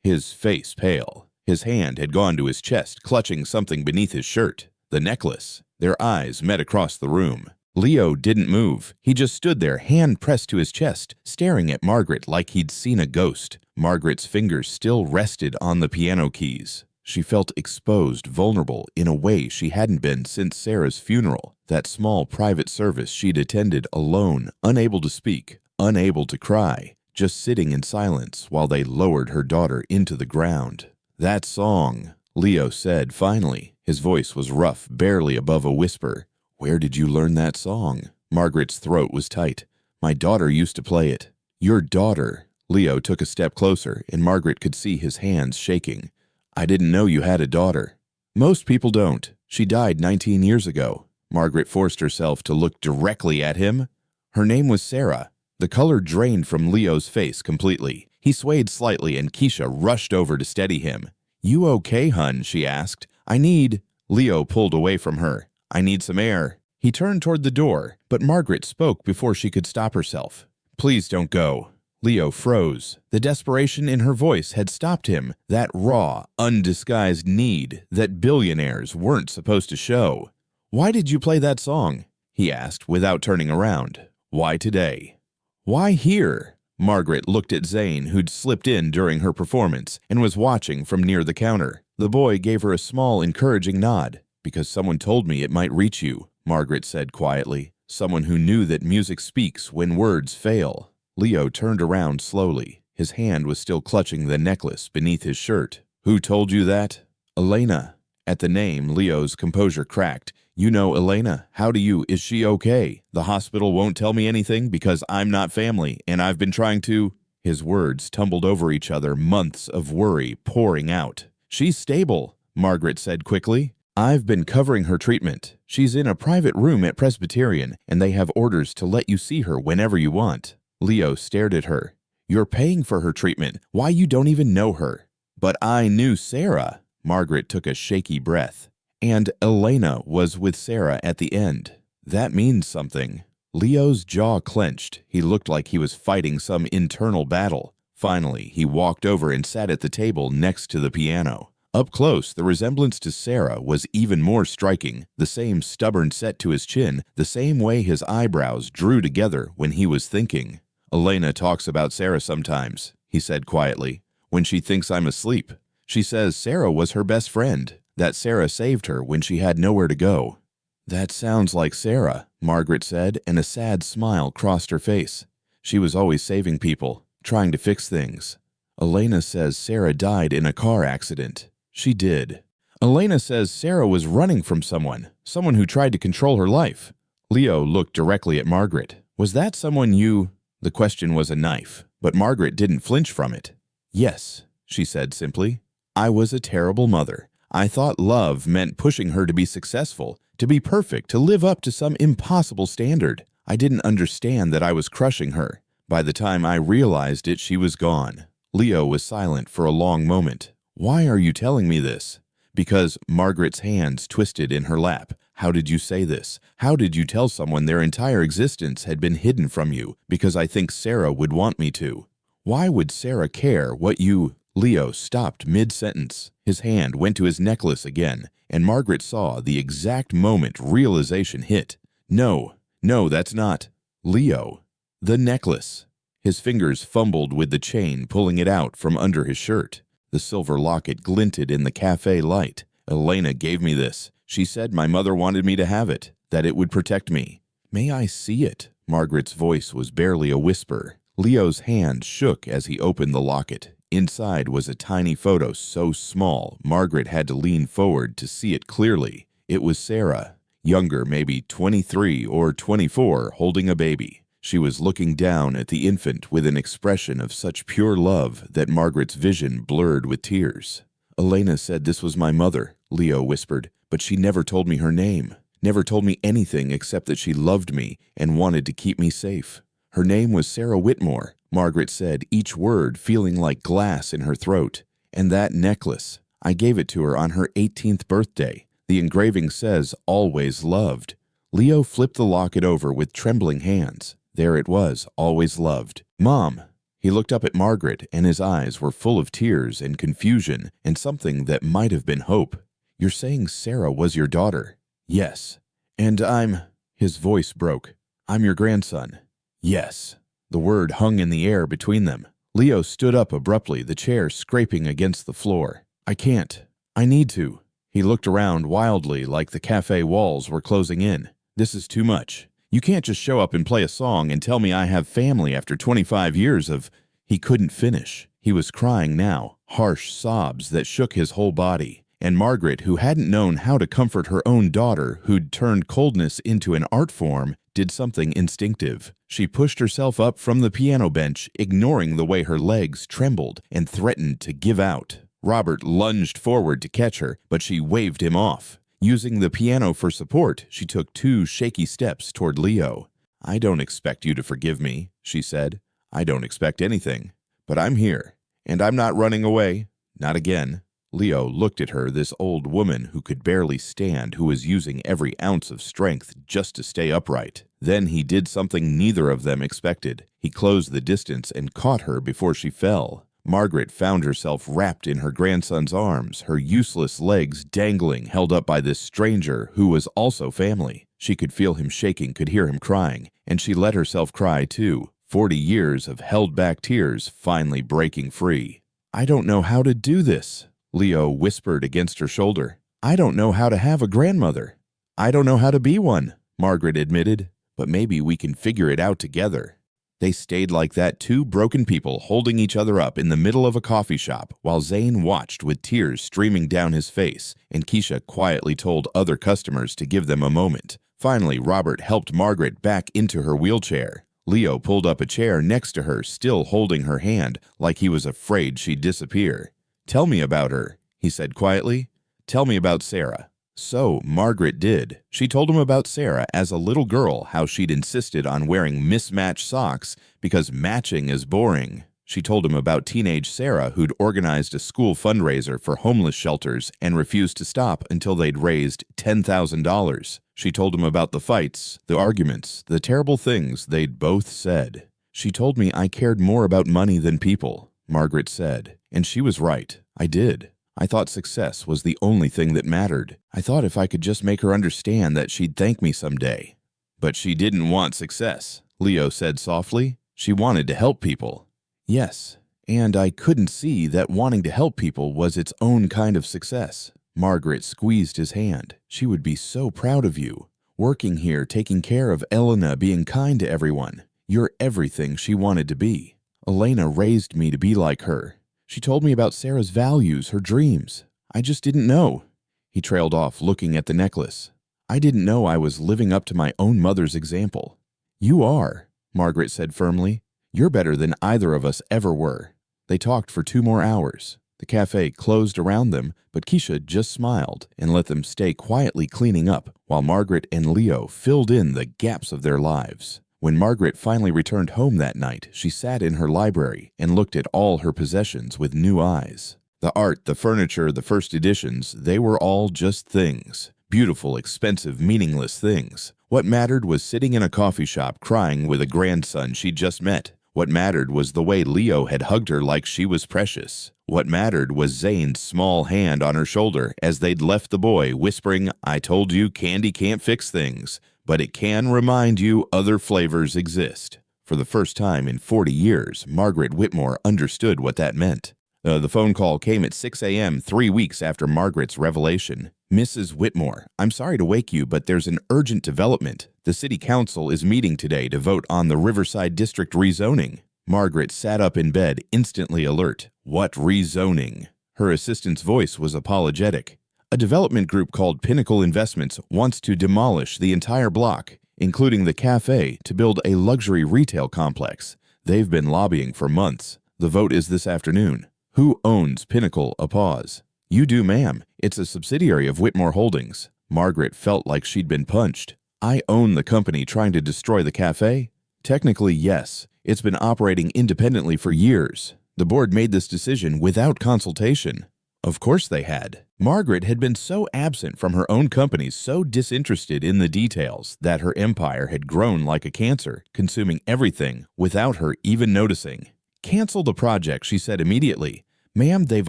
his face pale. His hand had gone to his chest, clutching something beneath his shirt. The necklace. Their eyes met across the room. Leo didn't move. He just stood there, hand pressed to his chest, staring at Margaret like he'd seen a ghost. Margaret's fingers still rested on the piano keys. She felt exposed, vulnerable, in a way she hadn't been since Sarah's funeral, that small private service she'd attended alone, unable to speak, unable to cry, just sitting in silence while they lowered her daughter into the ground. "That song," Leo said finally. His voice was rough, barely above a whisper. "Where did you learn that song?" Margaret's throat was tight. "My daughter used to play it." "Your daughter?" Leo took a step closer, and Margaret could see his hands shaking. "I didn't know you had a daughter." "Most people don't. She died 19 years ago." Margaret forced herself to look directly at him. "Her name was Sarah." The color drained from Leo's face completely. He swayed slightly, and Keisha rushed over to steady him. "You okay, hun?" she asked. "I need—" Leo pulled away from her. "I need some air." He turned toward the door, but Margaret spoke before she could stop herself. "Please don't go." Leo froze. The desperation in her voice had stopped him, that raw, undisguised need that billionaires weren't supposed to show. "Why did you play that song?" he asked without turning around. "Why today?" "Why here?" Margaret looked at Zane, who'd slipped in during her performance and was watching from near the counter. The boy gave her a small, encouraging nod. "Because someone told me it might reach you," Margaret said quietly. "Someone who knew that music speaks when words fail." Leo turned around slowly. His hand was still clutching the necklace beneath his shirt. "Who told you that?" "Elena." At the name, Leo's composure cracked. "You know Elena? How do you— Is she okay? The hospital won't tell me anything because I'm not family, and I've been trying to—" His words tumbled over each other, months of worry pouring out. "She's stable," Margaret said quickly. "I've been covering her treatment. She's in a private room at Presbyterian, and they have orders to let you see her whenever you want." Leo stared at her. "You're paying for her treatment. Why, you don't even know her." "But I knew Sarah." Margaret took a shaky breath. "And Elena was with Sarah at the end. That means something." Leo's jaw clenched. He looked like he was fighting some internal battle. Finally, he walked over and sat at the table next to the piano. Up close, the resemblance to Sarah was even more striking, the same stubborn set to his chin, the same way his eyebrows drew together when he was thinking. "Elena talks about Sarah sometimes," he said quietly, "when she thinks I'm asleep. She says Sarah was her best friend, that Sarah saved her when she had nowhere to go." "That sounds like Sarah," Margaret said, and a sad smile crossed her face. "She was always saving people, trying to fix things. Elena says Sarah died in a car accident." "She did." "Elena says Sarah was running from someone who tried to control her life." Leo looked directly at Margaret. "Was that someone you—" The question was a knife, but Margaret didn't flinch from it. "Yes," she said simply. "I was a terrible mother. I thought love meant pushing her to be successful, to be perfect, to live up to some impossible standard. I didn't understand that I was crushing her. By the time I realized it, she was gone." Leo was silent for a long moment. "Why are you telling me this?" "Because," Margaret's hands twisted in her lap. "How did you say this? How did you tell someone their entire existence had been hidden from you? Because I think Sarah would want me to." "Why would Sarah care what you—" Leo stopped mid-sentence. His hand went to his necklace again, and Margaret saw the exact moment realization hit. No, that's not Leo. The necklace." His fingers fumbled with the chain, pulling it out from under his shirt. The silver locket glinted in the cafe light. "Elena gave me this. She said my mother wanted me to have it, that it would protect me." "May I see it?" Margaret's voice was barely a whisper. Leo's hand shook as he opened the locket. Inside was a tiny photo so small, Margaret had to lean forward to see it clearly. It was Sarah, younger, maybe 23 or 24, holding a baby. She was looking down at the infant with an expression of such pure love that Margaret's vision blurred with tears. "Elena said this was my mother," Leo whispered, "but she never told me her name, never told me anything except that she loved me and wanted to keep me safe. Her name was Sarah Whitmore," Margaret said, each word feeling like glass in her throat. "And that necklace, I gave it to her on her 18th birthday. The engraving says, 'Always loved.'" Leo flipped the locket over with trembling hands. There it was, "Always loved." "Mom!" He looked up at Margaret, and his eyes were full of tears and confusion and something that might have been hope. "You're saying Sarah was your daughter?" "Yes." And his voice broke. I'm your grandson. Yes. The word hung in the air between them. Leo stood up abruptly, the chair scraping against the floor. I can't. I need to. He looked around wildly like the cafe walls were closing in. This is too much. You can't just show up and play a song and tell me I have family after 25 years of... He couldn't finish. He was crying now, harsh sobs that shook his whole body. And Margaret, who hadn't known how to comfort her own daughter who'd turned coldness into an art form, did something instinctive. She pushed herself up from the piano bench, ignoring the way her legs trembled and threatened to give out. Robert lunged forward to catch her, but she waved him off. Using the piano for support, she took 2 shaky steps toward Leo. I don't expect you to forgive me, she said. I don't expect anything. But I'm here, and I'm not running away. Not again. Leo looked at her, this old woman who could barely stand, who was using every ounce of strength just to stay upright. Then he did something neither of them expected. He closed the distance and caught her before she fell. Margaret found herself wrapped in her grandson's arms, her useless legs dangling, held up by this stranger who was also family. She could feel him shaking, could hear him crying, and she let herself cry too. 40 years of held-back tears finally breaking free. I don't know how to do this, Leo whispered against her shoulder. I don't know how to have a grandmother. I don't know how to be one, Margaret admitted, but maybe we can figure it out together. They stayed like that, 2 broken people holding each other up in the middle of a coffee shop while Zane watched with tears streaming down his face, and Keisha quietly told other customers to give them a moment. Finally, Robert helped Margaret back into her wheelchair. Leo pulled up a chair next to her, still holding her hand like he was afraid she'd disappear. Tell me about her, he said quietly. Tell me about Sarah. So Margaret did. She told him about Sarah as a little girl, how she'd insisted on wearing mismatched socks because matching is boring. She told him about teenage Sarah, who'd organized a school fundraiser for homeless shelters and refused to stop until they'd raised $10,000. She told him about the fights, the arguments, the terrible things they'd both said. She told me I cared more about money than people, Margaret said. And she was right. I did. I thought success was the only thing that mattered. I thought if I could just make her understand that she'd thank me someday. But she didn't want success, Leo said softly. She wanted to help people. Yes, and I couldn't see that wanting to help people was its own kind of success. Margaret squeezed his hand. She would be so proud of you. Working here, taking care of Elena, being kind to everyone. You're everything she wanted to be. Elena raised me to be like her. She told me about Sarah's values, her dreams. I just didn't know. He trailed off, looking at the necklace. I didn't know I was living up to my own mother's example. You are, Margaret said firmly. You're better than either of us ever were. They talked for 2 more hours. The cafe closed around them, but Keisha just smiled and let them stay quietly cleaning up while Margaret and Leo filled in the gaps of their lives. When Margaret finally returned home that night, she sat in her library and looked at all her possessions with new eyes. The art, the furniture, the first editions, they were all just things. Beautiful, expensive, meaningless things. What mattered was sitting in a coffee shop crying with a grandson she'd just met. What mattered was the way Leo had hugged her like she was precious. What mattered was Zane's small hand on her shoulder as they'd left the boy, whispering, I told you candy can't fix things, but it can remind you other flavors exist. For the first time in 40 years, Margaret Whitmore understood what that meant. The phone call came at 6 a.m., 3 weeks after Margaret's revelation. Mrs. Whitmore, I'm sorry to wake you, but there's an urgent development. The city council is meeting today to vote on the Riverside District rezoning. Margaret sat up in bed, instantly alert. What rezoning? Her assistant's voice was apologetic. A development group called Pinnacle Investments wants to demolish the entire block, including the cafe, to build a luxury retail complex. They've been lobbying for months. The vote is this afternoon. Who owns Pinnacle? A pause. You do, ma'am. It's a subsidiary of Whitmore Holdings. Margaret felt like she'd been punched. I own the company trying to destroy the cafe? Technically, yes. It's been operating independently for years. The board made this decision without consultation. Of course they had. Margaret had been so absent from her own company, so disinterested in the details, that her empire had grown like a cancer, consuming everything without her even noticing. Cancel the project, she said immediately. Ma'am, they've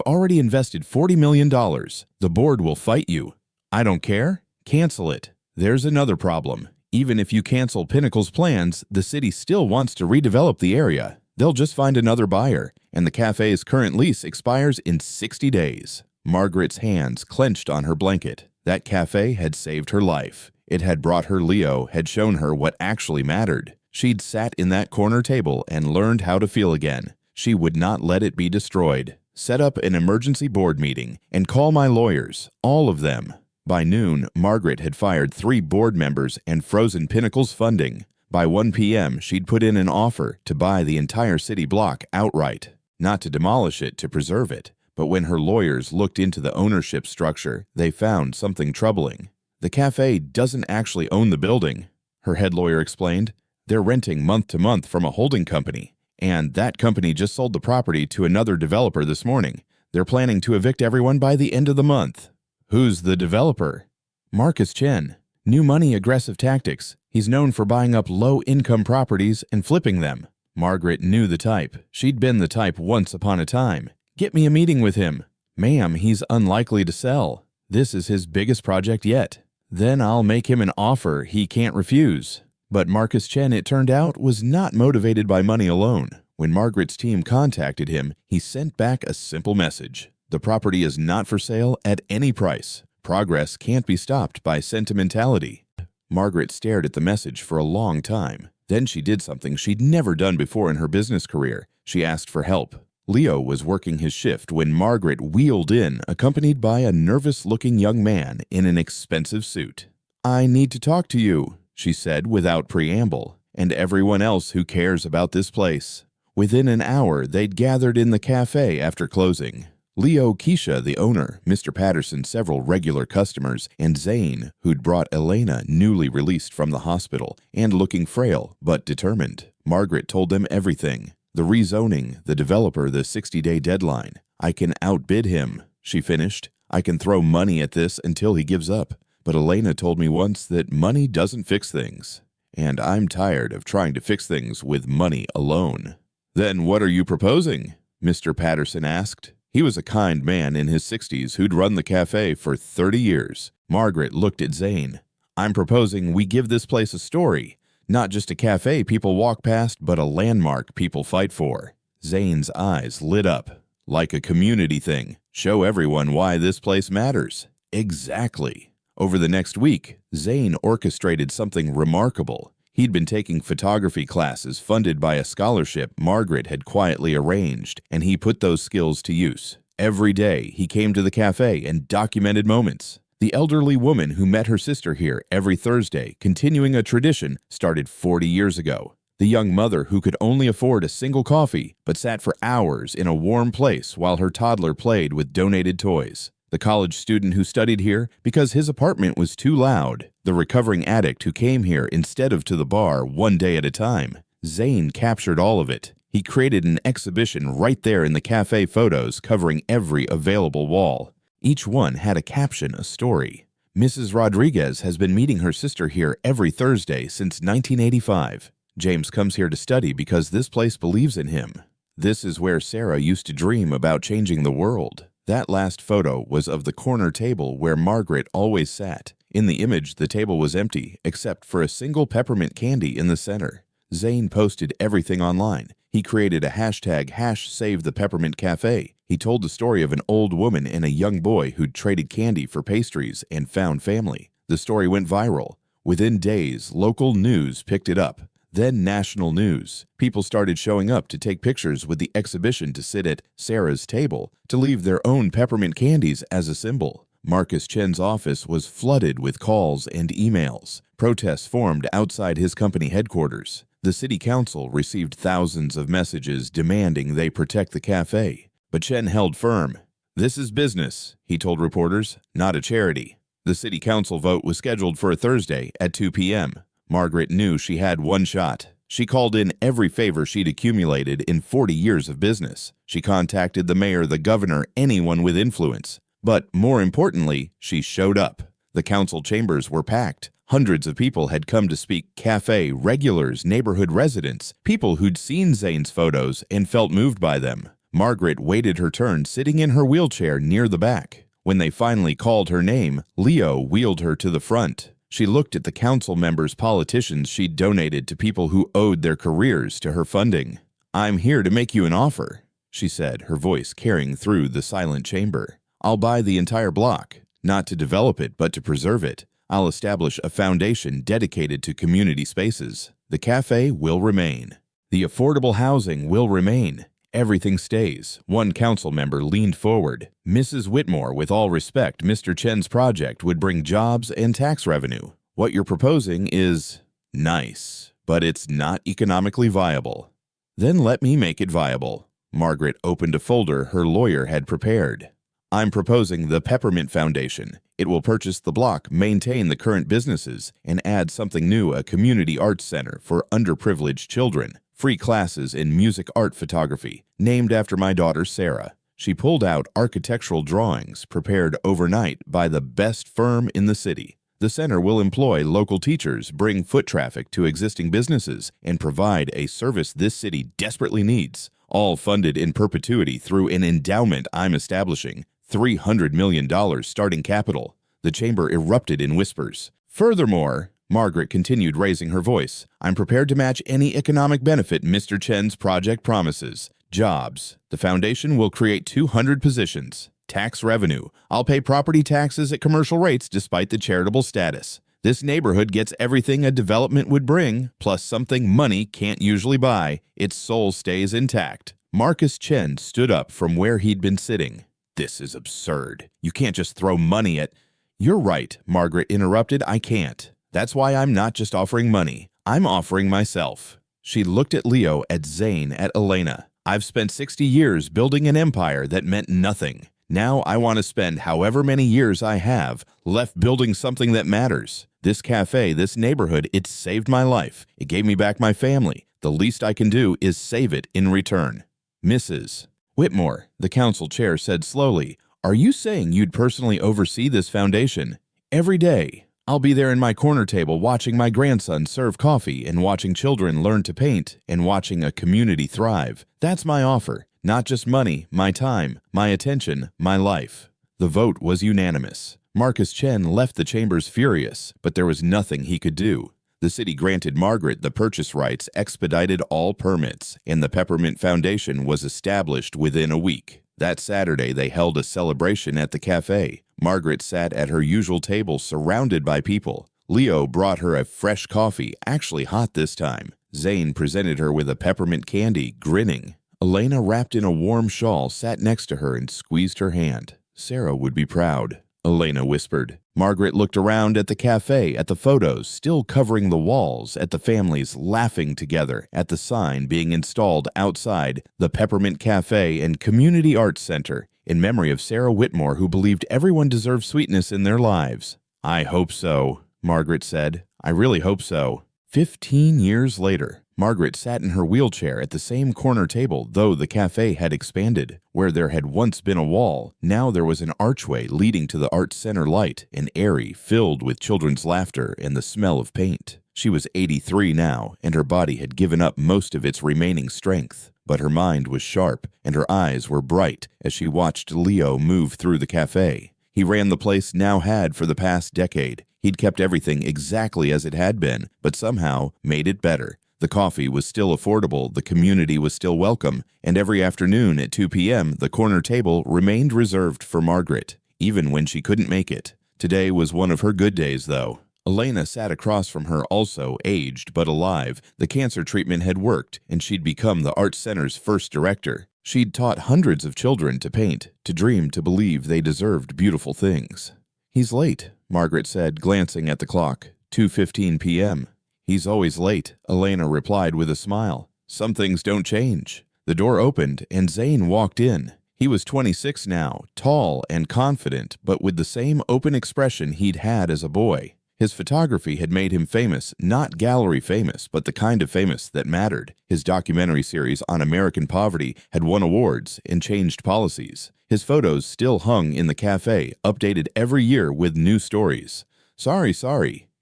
already invested $40 million. The board will fight you. I don't care. Cancel it. There's another problem. Even if you cancel Pinnacle's plans, the city still wants to redevelop the area. They'll just find another buyer, and the cafe's current lease expires in 60 days. Margaret's hands clenched on her blanket. That cafe had saved her life. It had brought her Leo, had shown her what actually mattered. She'd sat in that corner table and learned how to feel again. She would not let it be destroyed. Set up an emergency board meeting and call my lawyers, all of them. By noon, Margaret had fired 3 board members and frozen Pinnacle's funding. By 1 p.m., she'd put in an offer to buy the entire city block outright. Not to demolish it, to preserve it. But when her lawyers looked into the ownership structure, they found something troubling. The cafe doesn't actually own the building, her head lawyer explained. They're renting month to month from a holding company. And that company just sold the property to another developer this morning. They're planning to evict everyone by the end of the month. Who's the developer? Marcus Chen. New money aggressive tactics. He's known for buying up low-income properties and flipping them. Margaret knew the type. She'd been the type once upon a time. Get me a meeting with him. Ma'am, he's unlikely to sell. This is his biggest project yet. Then I'll make him an offer he can't refuse. But Marcus Chen, it turned out, was not motivated by money alone. When Margaret's team contacted him, he sent back a simple message. The property is not for sale at any price. Progress can't be stopped by sentimentality. Margaret stared at the message for a long time. Then she did something she'd never done before in her business career. She asked for help. Leo was working his shift when Margaret wheeled in, accompanied by a nervous-looking young man in an expensive suit. "I need to talk to you," she said without preamble, "and everyone else who cares about this place." Within an hour, they'd gathered in the cafe after closing. Leo, Keisha, the owner, Mr. Patterson, several regular customers, and Zane, who'd brought Elena, newly released from the hospital, and looking frail but determined. Margaret told them everything. The rezoning, the developer, the 60-day deadline. "I can outbid him," she finished. "I can throw money at this until he gives up. But Elena told me once that money doesn't fix things. And I'm tired of trying to fix things with money alone." "Then what are you proposing?" Mr. Patterson asked. He was a kind man in his 60s who'd run the cafe for 30 years. Margaret looked at Zane. "I'm proposing we give this place a story. Not just a cafe people walk past, but a landmark people fight for." Zane's eyes lit up. "Like a community thing. Show everyone why this place matters." Exactly. Over the next week, Zane orchestrated something remarkable. He'd been taking photography classes funded by a scholarship Margaret had quietly arranged, and he put those skills to use. Every day, he came to the cafe and documented moments. The elderly woman who met her sister here every Thursday, continuing a tradition started 40 years ago. The young mother who could only afford a single coffee, but sat for hours in a warm place while her toddler played with donated toys. The college student who studied here because his apartment was too loud. The recovering addict who came here instead of to the bar one day at a time. Zane captured all of it. He created an exhibition right there in the cafe photos covering every available wall. Each one had a caption, a story. "Mrs. Rodriguez has been meeting her sister here every Thursday since 1985. James comes here to study because this place believes in him. This is where Sarah used to dream about changing the world." That last photo was of the corner table where Margaret always sat. In the image, the table was empty, except for a single peppermint candy in the center. Zane posted everything online. He created a hashtag #SaveThePeppermintCafe. He told the story of an old woman and a young boy who'd traded candy for pastries and found family. The story went viral. Within days, local news picked it up. Then national news. People started showing up to take pictures with the exhibition, to sit at Sarah's table, to leave their own peppermint candies as a symbol. Marcus Chen's office was flooded with calls and emails. Protests formed outside his company headquarters. The city council received thousands of messages demanding they protect the cafe. But Chen held firm. "This is business," he told reporters, "not a charity." The city council vote was scheduled for a Thursday at 2 p.m. Margaret knew she had one shot. She called in every favor she'd accumulated in 40 years of business. She contacted the mayor, the governor, anyone with influence. But more importantly, she showed up. The council chambers were packed. Hundreds of people had come to speak. Cafe regulars, neighborhood residents, people who'd seen Zane's photos and felt moved by them. Margaret waited her turn, sitting in her wheelchair near the back. When they finally called her name, Leo wheeled her to the front. She looked at the council members' politicians she'd donated to people who owed their careers to her funding. "I'm here to make you an offer," she said, her voice carrying through the silent chamber. "I'll buy the entire block, not to develop it but to preserve it. I'll establish a foundation dedicated to community spaces. The cafe will remain. The affordable housing will remain. Everything stays." One council member leaned forward. "Mrs. Whitmore, with all respect, Mr. Chen's project would bring jobs and tax revenue. What you're proposing is nice, but it's not economically viable." "Then let me make it viable." Margaret opened a folder her lawyer had prepared. "I'm proposing the Peppermint Foundation. It will purchase the block, maintain the current businesses, and add something new, a community arts center for underprivileged children. Free classes in music art photography, named after my daughter Sarah." She pulled out architectural drawings prepared overnight by the best firm in the city. "The center will employ local teachers, bring foot traffic to existing businesses, and provide a service this city desperately needs. All funded in perpetuity through an endowment I'm establishing. $300 million starting capital." The chamber erupted in whispers. "Furthermore," Margaret continued, raising her voice, "I'm prepared to match any economic benefit Mr. Chen's project promises. Jobs. The foundation will create 200 positions. Tax revenue. I'll pay property taxes at commercial rates despite the charitable status. This neighborhood gets everything a development would bring, plus something money can't usually buy. Its soul stays intact." Marcus Chen stood up from where he'd been sitting. "This is absurd. You can't just throw money at—" "You're right," Margaret interrupted. "I can't. That's why I'm not just offering money. I'm offering myself." She looked at Leo, at Zane, at Elena. "I've spent 60 years building an empire that meant nothing. Now I want to spend however many years I have left building something that matters. This cafe, this neighborhood, it saved my life. It gave me back my family. The least I can do is save it in return." "Mrs. Whitmore," the council chair said slowly, "are you saying you'd personally oversee this foundation? Every day. I'll be there in my corner table watching my grandson serve coffee and watching children learn to paint and watching a community thrive. That's my offer. Not just money, my time, my attention, my life." The vote was unanimous. Marcus Chen left the chambers furious, but there was nothing he could do. The city granted Margaret the purchase rights, expedited all permits, and the Peppermint Foundation was established within a week. That Saturday, they held a celebration at the cafe. Margaret sat at her usual table surrounded by people. Leo brought her a fresh coffee, actually hot this time. Zane presented her with a peppermint candy, grinning. Elena, wrapped in a warm shawl, sat next to her and squeezed her hand. "Sarah would be proud," Elena whispered. Margaret looked around at the cafe, at the photos still covering the walls, at the families laughing together, at the sign being installed outside the Peppermint Cafe and Community Arts Center, in memory of Sarah Whitmore, who believed everyone deserved sweetness in their lives. "I hope so," Margaret said. "I really hope so." 15 years later, Margaret sat in her wheelchair at the same corner table, though the cafe had expanded. Where there had once been a wall, now there was an archway leading to the Arts Center light, an airy, filled with children's laughter and the smell of paint. She was 83 now, and her body had given up most of its remaining strength. But her mind was sharp, and her eyes were bright as she watched Leo move through the cafe. He ran the place now had for the past decade. He'd kept everything exactly as it had been, but somehow made it better. The coffee was still affordable, the community was still welcome, and every afternoon at 2 p.m. the corner table remained reserved for Margaret, even when she couldn't make it. Today was one of her good days, though. Elena sat across from her, also aged but alive. The cancer treatment had worked, and she'd become the Arts Center's first director. She'd taught hundreds of children to paint, to dream, to believe they deserved beautiful things. "He's late," Margaret said, glancing at the clock. 2:15 p.m. "He's always late," Elena replied with a smile. "Some things don't change." The door opened, and Zane walked in. He was 26 now, tall and confident, but with the same open expression he'd had as a boy. His photography had made him famous, not gallery famous, but the kind of famous that mattered. His documentary series on American poverty had won awards and changed policies. His photos still hung in the cafe, updated every year with new stories. Sorry,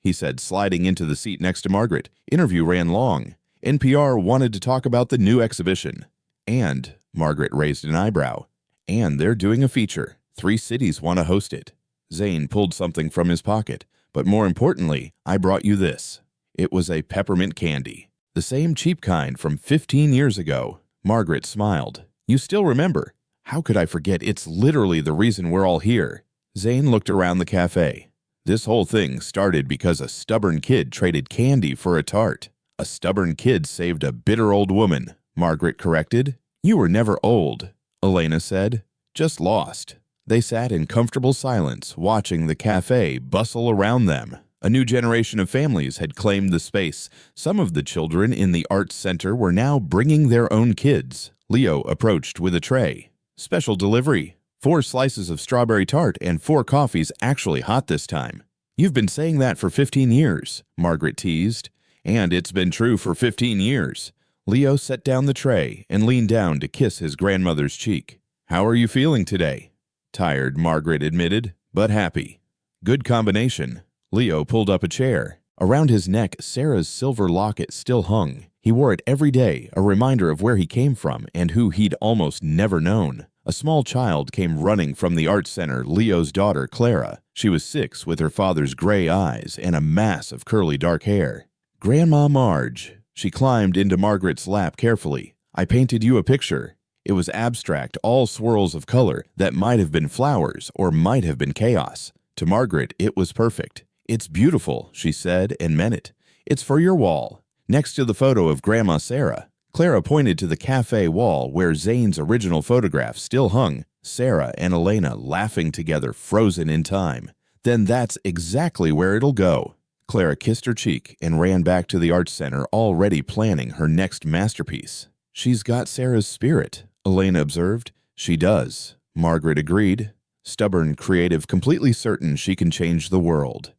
he said, sliding into the seat next to Margaret. "Interview ran long. NPR wanted to talk about the new exhibition." "And," Margaret raised an eyebrow, "and they're doing a feature. 3 cities want to host it." Zane pulled something from his pocket. But more importantly, I brought you this. It was a peppermint candy. The same cheap kind from 15 years ago. Margaret smiled. You still remember? How could I forget? It's literally the reason we're all here. Zane looked around the cafe. This whole thing started because a stubborn kid traded candy for a tart. A stubborn kid saved a bitter old woman, Margaret corrected. You were never old, Elena said. Just lost. They sat in comfortable silence, watching the cafe bustle around them. A new generation of families had claimed the space. Some of the children in the arts center were now bringing their own kids. Leo approached with a tray. Special delivery. 4 slices of strawberry tart and 4 coffees, actually hot this time. You've been saying that for 15 years, Margaret teased. And it's been true for 15 years. Leo set down the tray and leaned down to kiss his grandmother's cheek. How are you feeling today? Tired, Margaret admitted, but happy. Good combination. Leo pulled up a chair. Around his neck, Sarah's silver locket still hung. He wore it every day, a reminder of where he came from and who he'd almost never known. A small child came running from the art center, Leo's daughter, Clara. She was 6 with her father's gray eyes and a mass of curly dark hair. Grandma Marge. She climbed into Margaret's lap carefully. I painted you a picture. It was abstract, all swirls of color that might have been flowers or might have been chaos. To Margaret, it was perfect. It's beautiful, she said, and meant it. It's for your wall. Next to the photo of Grandma Sarah. Clara pointed to the cafe wall where Zane's original photograph still hung, Sarah and Elena laughing together, frozen in time. Then that's exactly where it'll go. Clara kissed her cheek and ran back to the arts center, already planning her next masterpiece. She's got Sarah's spirit, Elena observed. She does, Margaret agreed. Stubborn, creative, completely certain she can change the world.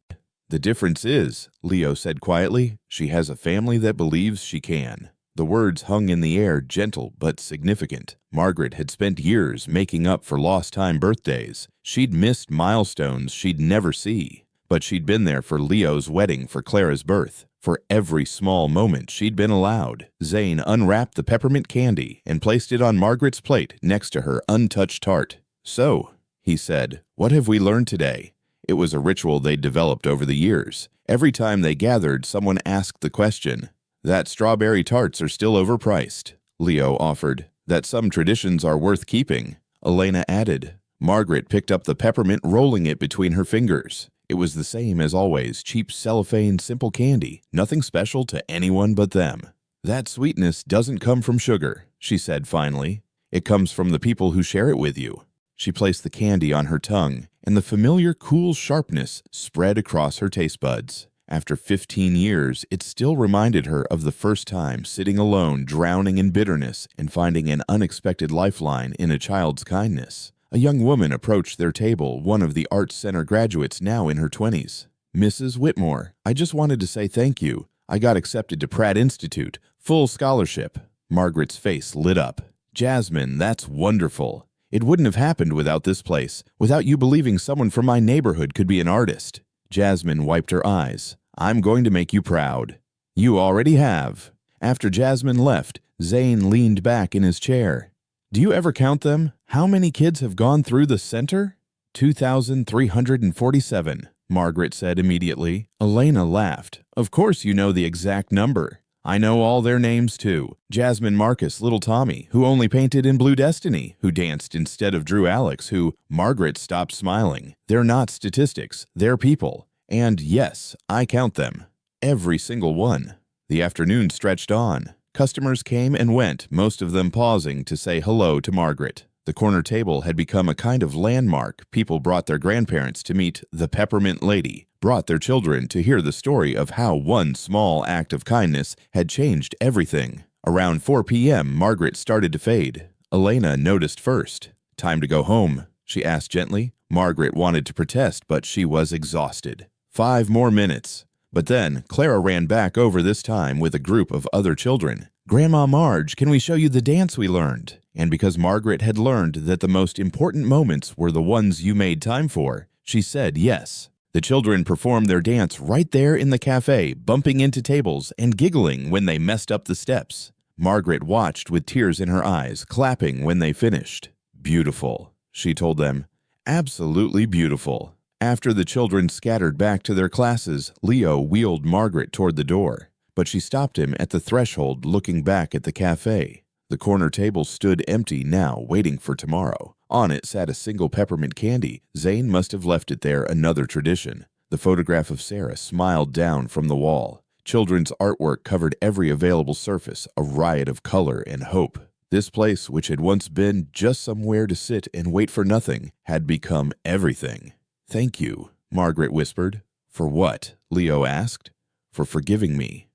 The difference is, Leo said quietly, she has a family that believes she can. The words hung in the air, gentle but significant. Margaret had spent years making up for lost time birthdays. She'd missed milestones she'd never see. But she'd been there for Leo's wedding, for Clara's birth. For every small moment she'd been allowed. Zane unwrapped the peppermint candy and placed it on Margaret's plate next to her untouched tart. So, he said, what have we learned today? It was a ritual they'd developed over the years. Every time they gathered, someone asked the question. That strawberry tarts are still overpriced, Leo offered. That some traditions are worth keeping, Elena added. Margaret picked up the peppermint, rolling it between her fingers. It was the same as always, cheap cellophane, simple candy, nothing special to anyone but them. That sweetness doesn't come from sugar, she said finally. It comes from the people who share it with you. She placed the candy on her tongue, and the familiar cool sharpness spread across her taste buds. After 15 years, it still reminded her of the first time sitting alone, drowning in bitterness, and finding an unexpected lifeline in a child's kindness. A young woman approached their table, one of the Arts Center graduates now in her 20s. Mrs. Whitmore, I just wanted to say thank you. I got accepted to Pratt Institute, full scholarship. Margaret's face lit up. Jasmine, that's wonderful. It wouldn't have happened without this place, without you believing someone from my neighborhood could be an artist. Jasmine wiped her eyes. I'm going to make you proud. You already have. After Jasmine left, Zane leaned back in his chair. Do you ever count them? How many kids have gone through the center? 2,347, Margaret said immediately. Elena laughed. Of course you know the exact number. I know all their names too. Jasmine Marcus, Little Tommy, who only painted in Blue Destiny, who danced instead of Drew Alex, who Margaret stopped smiling. They're not statistics, they're people. And yes, I count them. Every single one. The afternoon stretched on. Customers came and went, most of them pausing to say hello to Margaret. The corner table had become a kind of landmark. People brought their grandparents to meet the Peppermint Lady, brought their children to hear the story of how one small act of kindness had changed everything. Around 4 p.m., Margaret started to fade. Elena noticed first. Time to go home, she asked gently. Margaret wanted to protest, but she was exhausted. 5 more minutes. But then, Clara ran back over this time with a group of other children. Grandma Marge, can we show you the dance we learned? And because Margaret had learned that the most important moments were the ones you made time for, she said yes. The children performed their dance right there in the cafe, bumping into tables and giggling when they messed up the steps. Margaret watched with tears in her eyes, clapping when they finished. Beautiful, she told them. Absolutely beautiful. After the children scattered back to their classes, Leo wheeled Margaret toward the door, but she stopped him at the threshold, looking back at the cafe. The corner table stood empty now, waiting for tomorrow. On it sat a single peppermint candy. Zane must have left it there, another tradition. The photograph of Sarah smiled down from the wall. Children's artwork covered every available surface, a riot of color and hope. This place, which had once been just somewhere to sit and wait for nothing, had become everything. "Thank you," Margaret whispered. "For what?" Leo asked. "For forgiving me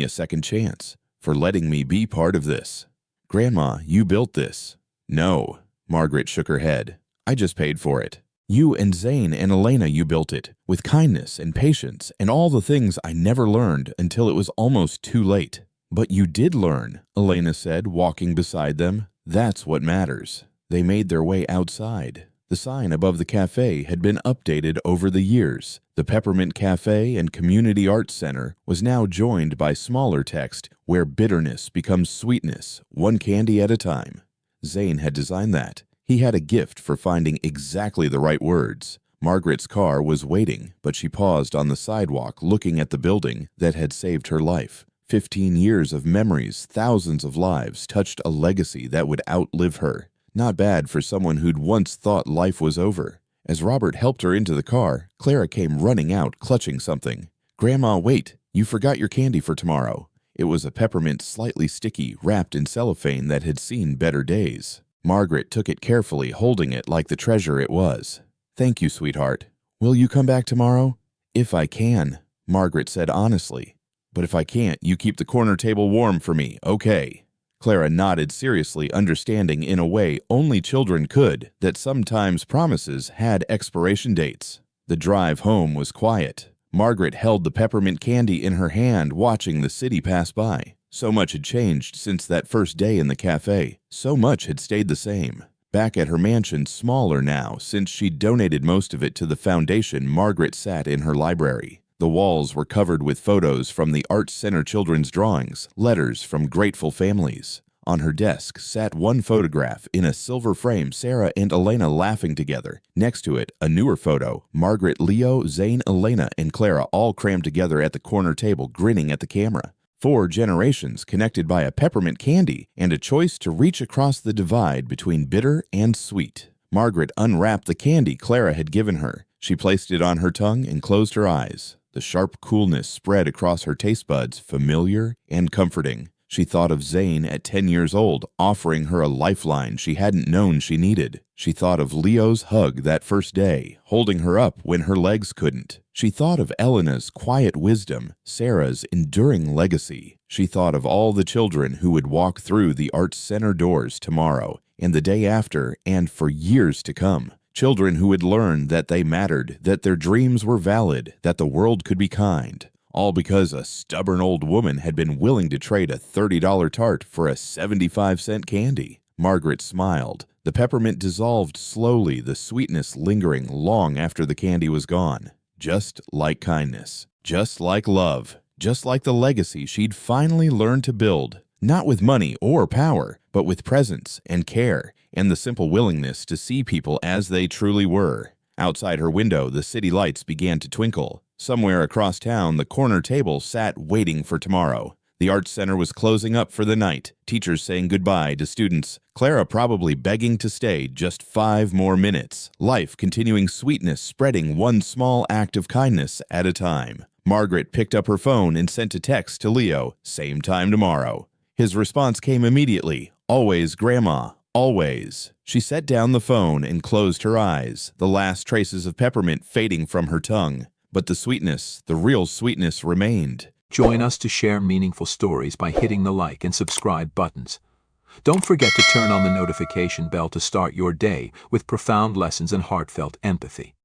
a second chance, for letting me be part of this." "Grandma, you built this." "No," Margaret shook her head. "I just paid for it. You and Zane and Elena, you built it, with kindness and patience and all the things I never learned until it was almost too late." "But you did learn," Elena said, walking beside them. "That's what matters." They made their way outside. The sign above the cafe had been updated over the years. The Peppermint Cafe and Community Arts Center was now joined by smaller text, "Where bitterness becomes sweetness, one candy at a time." Zane had designed that. He had a gift for finding exactly the right words. Margaret's car was waiting, but she paused on the sidewalk looking at the building that had saved her life. 15 years of memories, thousands of lives, touched a legacy that would outlive her. Not bad for someone who'd once thought life was over. As Robert helped her into the car, Clara came running out, clutching something. "Grandma, wait! You forgot your candy for tomorrow." It was a peppermint, slightly sticky, wrapped in cellophane that had seen better days. Margaret took it carefully, holding it like the treasure it was. "Thank you, sweetheart. Will you come back tomorrow?" "If I can," Margaret said honestly. "But if I can't, you keep the corner table warm for me, okay?" Clara nodded seriously, understanding in a way only children could that sometimes promises had expiration dates. The drive home was quiet. Margaret held the peppermint candy in her hand, watching the city pass by. So much had changed since that first day in the cafe. So much had stayed the same. Back at her mansion, smaller now, since she'd donated most of it to the foundation, Margaret sat in her library. The walls were covered with photos from the Arts Center children's drawings, letters from grateful families. On her desk sat one photograph in a silver frame, Sarah and Elena laughing together. Next to it, a newer photo, Margaret, Leo, Zane, Elena, and Clara all crammed together at the corner table, grinning at the camera. 4 generations connected by a peppermint candy and a choice to reach across the divide between bitter and sweet. Margaret unwrapped the candy Clara had given her. She placed it on her tongue and closed her eyes. The sharp coolness spread across her taste buds, familiar and comforting. She thought of Zane at 10 years old, offering her a lifeline she hadn't known she needed. She thought of Leo's hug that first day, holding her up when her legs couldn't. She thought of Elena's quiet wisdom, Sarah's enduring legacy. She thought of all the children who would walk through the Arts Center doors tomorrow, and the day after, and for years to come. Children who would learn that they mattered, that their dreams were valid, that the world could be kind. All because a stubborn old woman had been willing to trade a $30 tart for a 75-cent candy. Margaret smiled. The peppermint dissolved slowly, the sweetness lingering long after the candy was gone. Just like kindness. Just like love. Just like the legacy she'd finally learned to build. Not with money or power, but with presence and care, and the simple willingness to see people as they truly were. Outside her window, the city lights began to twinkle. Somewhere across town, the corner table sat waiting for tomorrow. The Arts Center was closing up for the night, teachers saying goodbye to students, Clara probably begging to stay just 5 more minutes, life continuing, sweetness spreading one small act of kindness at a time. Margaret picked up her phone and sent a text to Leo, "Same time tomorrow." His response came immediately, "Always, Grandma, always." She set down the phone and closed her eyes, the last traces of peppermint fading from her tongue. But the sweetness, the real sweetness, remained. Join us to share meaningful stories by hitting the like and subscribe buttons. Don't forget to turn on the notification bell to start your day with profound lessons and heartfelt empathy.